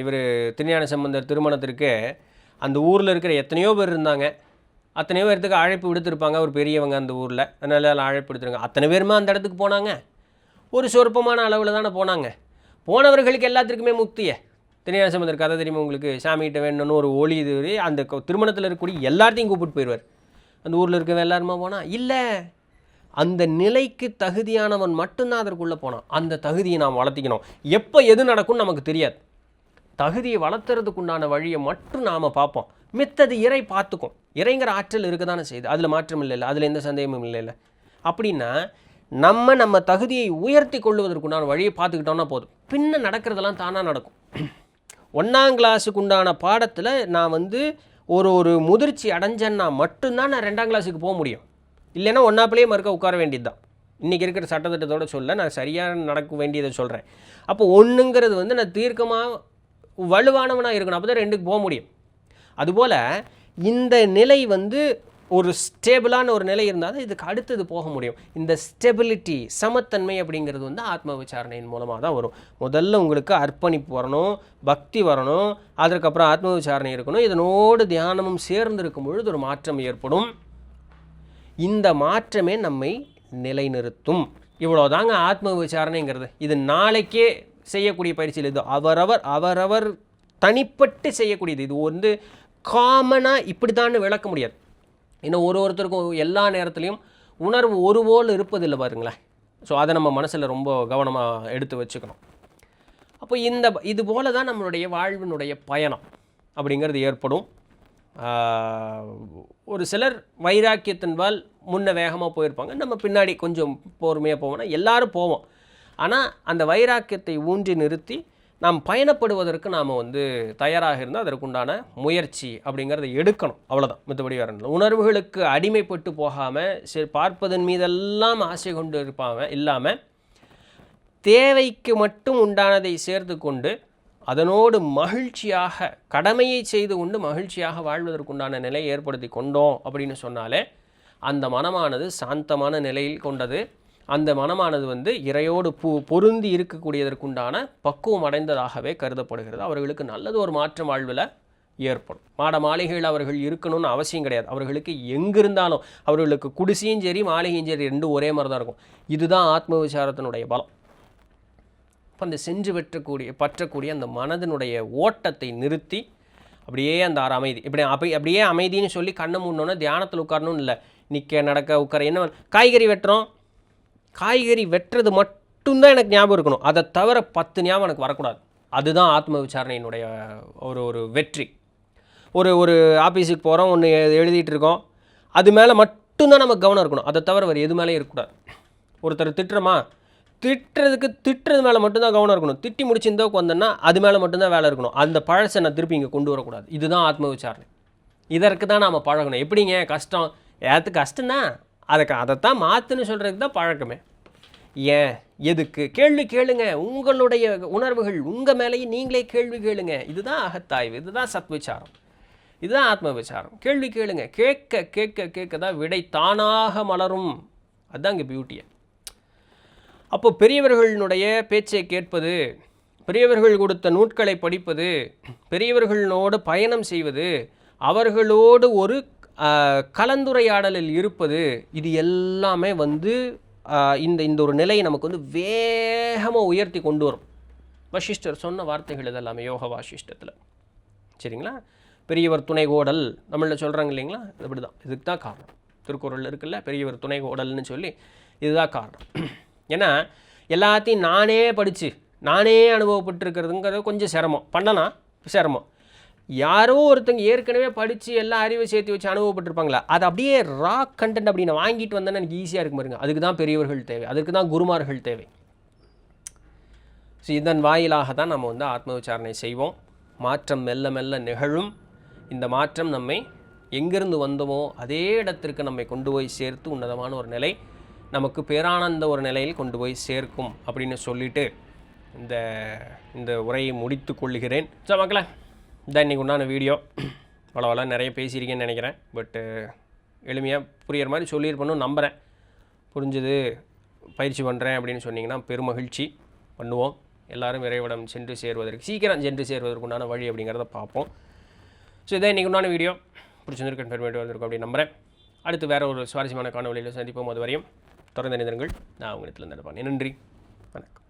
இவர் திருஞான சம்பந்தர் திருமணத்திற்கு அந்த ஊரில் இருக்கிற எத்தனையோ பேர் இருந்தாங்க, அத்தனையோ பேர்த்துக்கு அழைப்பு விடுத்திருப்பாங்க, ஒரு பெரியவங்க அந்த ஊரில், அதனால அழைப்பு விடுத்துருங்க. அத்தனை பேருமா அந்த இடத்துக்கு போனாங்க? ஒரு சொற்பமான அளவில் தானே போனாங்க. போனவர்களுக்கு எல்லாத்துக்குமே முக்தியை திருஞான சம்பந்தர் கதை தெரியுமா உங்களுக்கு? சாமிகிட்ட வேணும்னு ஒரு ஒளி இது, அந்த திருமணத்தில் இருக்கக்கூடிய எல்லாத்தையும் கூப்பிட்டு போயிடுவார். அந்த ஊரில் இருக்கவன் எல்லாருமா போனால் இல்லை, அந்த நிலைக்கு தகுதியானவன் மட்டும்தான் அதற்குள்ளே போனான். அந்த தகுதியை நாம் வளர்த்திக்கணும். எப்போ எது நடக்கும்னு நமக்கு தெரியாது. தகுதியை வளர்த்துறதுக்குண்டான வழியை மட்டும் நாம் பார்ப்போம், மித்தது இறை பார்த்துக்கும். இறைங்கிற ஆற்றல் இருக்க தானே செய்யுது, அதில் மாற்றம் இல்லை, அதில் எந்த சந்தேகமும் இல்லை. அப்படின்னா நம்ம தகுதியை உயர்த்தி கொள்வதற்குண்டான வழியை பார்த்துக்கிட்டோம்னா போதும். பின்ன நடக்கிறதெல்லாம் தானாக நடக்கும். 1ஆம் கிளாஸுக்கு உண்டான பாடத்தில் நான் வந்து ஒரு முதிர்ச்சி அடைஞ்சேன்னா மட்டும்தான் நான் 2ஆம் கிளாஸுக்கு போக முடியும். இல்லைன்னா ஒன்றாப்பிலேயே மறுக்க உட்கார வேண்டியது தான். இன்றைக்கி இருக்கிற சட்டத்திட்டத்தோடு சொல்ல நான் சரியாக நடக்க வேண்டியதை சொல்கிறேன். அப்போ ஒன்றுங்கிறது வந்து நான் தீர்க்கமாக வலுவானவனாக இருக்கணும். அப்போ தான் 2க்கு போக முடியும். அதுபோல் இந்த நிலை வந்து ஒரு ஸ்டேபிளான ஒரு நிலை இருந்தால் தான் இதுக்கு அடுத்தது போக முடியும். இந்த ஸ்டெபிலிட்டி, சமத்தன்மை அப்படிங்கிறது வந்து ஆத்ம விசாரணையின் மூலமாக தான் வரும். முதல்ல உங்களுக்கு அர்ப்பணிப்பு வரணும், பக்தி வரணும், அதற்கப்புறம் ஆத்ம விசாரணை இருக்கணும். இதனோடு தியானமும் சேர்ந்து இருக்கும் பொழுது ஒரு மாற்றம் ஏற்படும். இந்த மாற்றமே நம்மை நிலைநிறுத்தும். இவ்வளோதாங்க ஆத்ம விசாரணைங்கிறது. இது நாளைக்கே செய்யக்கூடிய பயிற்சியில் இது அவரவர் தனிப்பட்டு செய்யக்கூடியது. இது வந்து காமனாக இப்படி தான் விளக்க முடியாது. இன்னும் ஒருத்தருக்கும் எல்லா நேரத்துலையும் உணர்வு ஒருபோல் இருப்பதில்லை பாருங்களேன். ஸோ அதை நம்ம மனசில் ரொம்ப கவனமாக எடுத்து வச்சுக்கணும். அப்போ இது போல தான் நம்மளுடைய வாழ்வினுடைய பயணம் அப்படிங்கிறது ஏற்படும். ஒரு சிலர் வைராக்கியத்தின்பால் முன்ன வேகமாக போயிருப்பாங்க, நம்ம பின்னாடி கொஞ்சம் பொறுமையாக போவோம்னா எல்லாரும் போவோம். ஆனால் அந்த வைராக்கியத்தை ஊன்றி நிறுத்தி நாம் பயணப்படுவதற்கு நாம் வந்து தயாராக இருந்தால் அதற்குண்டான முயற்சி அப்படிங்கிறத எடுக்கணும். அவ்வளோதான், மற்றபடி வேறு இல்லை. உணர்வுகளுக்கு அடிமைப்பட்டு போகாமல் சரி பார்ப்பதன் மீதெல்லாம் ஆசை கொண்டு இல்லாமல் தேவைக்கு மட்டும் உண்டானதை சேர்த்து கொண்டு அதனோடு மகிழ்ச்சியாக கடமையை செய்து கொண்டு மகிழ்ச்சியாக வாழ்வதற்குண்டான நிலையை ஏற்படுத்தி கொண்டோம் அப்படின்னு சொன்னாலே அந்த மனமானது சாந்தமான நிலையில் கொண்டது. அந்த மனமானது வந்து இறையோடு பொருந்தி இருக்கக்கூடியதற்குண்டான பக்குவம் அடைந்ததாகவே கருதப்படுகிறது. அவர்களுக்கு நல்லது ஒரு மாற்றம் வாழ்வில் ஏற்படும். மாட மாளிகைகள் அவர்கள் இருக்கணும்னு அவசியம் கிடையாது. அவர்களுக்கு எங்கிருந்தாலும் அவர்களுக்கு குடிசையும் சரி மாளிகையும் சரி ரெண்டும் ஒரே மாதிரி தான் இருக்கும். இதுதான் ஆத்ம விசாரத்தினுடைய பலம். இப்போ அந்த செஞ்சு பற்றக்கூடிய அந்த மனதினுடைய ஓட்டத்தை நிறுத்தி அப்படியே அந்த அமைதி அப்படியே அமைதின்னு சொல்லி கண்ணை மூடணுன்னா தியானத்தில் உட்காரணும்னு இல்லை, நிற்க நடக்க உட்கார. என்ன காய்கறி வெட்டுறது மட்டும்தான் எனக்கு ஞாபகம் இருக்கணும், அதை தவிர 10 ஞாபகம் எனக்கு வரக்கூடாது. அதுதான் ஆத்ம விசாரணையினுடைய ஒரு வெற்றி. ஒரு ஆஃபீஸுக்கு போகிறோம், ஒன்று எழுதிட்டு இருக்கோம், அது மேலே மட்டும்தான் நமக்கு கவனம் இருக்கணும், அதை தவிர வேறு எது மேலே இருக்கக்கூடாது. ஒருத்தர் திட்டுறது மேலே மட்டும்தான் கவனம் இருக்கணும். திட்டி முடிச்சிருந்தோக்கு வந்தோன்னா அது மேலே மட்டும்தான் வேலை இருக்கணும். அந்த பழசை நான் திருப்பி இங்கே கொண்டு வரக்கூடாது. இதுதான் ஆத்ம விசாரணை. இதற்கு தான் நாம் பழகணும். எப்படிங்க கஷ்டம், ஏற்றுக்கு கஷ்டம்தான், அதைத்தான் மாற்றுன்னு சொல்கிறதுக்கு தான் பழக்கமே. ஏன் எதுக்கு கேள்வி கேளுங்க. உங்களுடைய உணர்வுகள் உங்கள் மேலேயே நீங்களே கேள்வி கேளுங்க. இதுதான் அகத்தாய்வு, இதுதான் சத்விச்சாரம், இதுதான் ஆத்ம விசாரம். கேள்வி கேளுங்க. கேட்க கேட்க கேட்க தான் விடை தானாக மலரும். அதுதான் இங்கே பியூட்டியை. அப்போ பெரியவர்களுடைய பேச்சை கேட்பது, பெரியவர்கள் கொடுத்த நூட்களை படிப்பது, பெரியவர்களோடு பயணம் செய்வது, அவர்களோடு ஒரு கலந்துரையாடலில் இருப்பது, இது எல்லாமே வந்து இந்த ஒரு நிலையை நமக்கு வந்து வேகமாக உயர்த்தி கொண்டு வரும். வசிஷ்டர் சொன்ன வார்த்தைகள் இதெல்லாமே யோக வாசிஷ்டத்தில். சரிங்களா? பெரியவர் துணை கோடல் நம்மளில் சொல்கிறாங்க இல்லைங்களா, இப்படி தான். இதுக்கு தான் காரணம். திருக்குறள் இருக்குல்ல, பெரியவர் துணை கோடல்னு சொல்லி, இதுதான் காரணம். ஏன்னா எல்லாத்தையும் நானே படித்து நானே அனுபவப்பட்டிருக்கிறதுங்கிறது கொஞ்சம் சிரமம். பண்ணலாம், சிரமம். யாரோ ஒருத்தங்க ஏற்கனவே படித்து எல்லா அறிவை சேர்த்து வச்சு அனுபவப்பட்டிருப்பாங்களா, அது அப்படியே ரா கண்டென்ட் அப்படி நான் வாங்கிட்டு வந்தேன்னா எனக்கு ஈஸியாக இருக்கும் பாருங்க. அதுக்கு தான் பெரியவர்கள் தேவை, அதுக்கு தான் குருமார்கள் தேவை. ஸோ இதன் வாயிலாக தான் நம்ம வந்து ஆத்ம விசாரணை செய்வோம். மாற்றம் மெல்ல மெல்ல நிகழும். இந்த மாற்றம் நம்மை எங்கிருந்து வந்தோமோ அதே இடத்திற்கு நம்மை கொண்டு போய் சேர்த்து உன்னதமான ஒரு நிலை, நமக்கு பேரானந்த ஒரு நிலையில் கொண்டு போய் சேர்க்கும் அப்படின்னு சொல்லிட்டு இந்த உரையை முடித்து கொள்ளுகிறேன். ஸோ மக்களே, இதான் இன்றைக்கி உண்டான வீடியோ. அவ்வளோவா நிறைய பேசியிருக்கேன்னு நினைக்கிறேன். பட்டு எளிமையாக புரிகிற மாதிரி சொல்லியிருப்பேன்னு நம்புகிறேன். புரிஞ்சது, பயிற்சி பண்ணுறேன் அப்படின்னு சொன்னிங்கன்னா பெருமகிழ்ச்சி. பண்ணுவோம். எல்லோரும் இறைவிடம் சென்று சேர்வதற்கு, சீக்கிரம் சென்று சேர்வதற்கு உண்டான வழி அப்படிங்கிறத பார்ப்போம். ஸோ இதான் இன்றைக்கி உண்டான வீடியோ. பிடிச்சிருந்துருக்கு, பெருமையாக வந்திருக்கும் அப்படின்னு நம்புகிறேன். அடுத்து வேறு ஒரு சுவாரஸ்யமான காணொலியில் சந்திப்போம். அது வரையும் தொடர்ந்து நினைந்திருங்கள். நான் உங்களிடத்தில் இருப்பேன். நன்றி, வணக்கம்.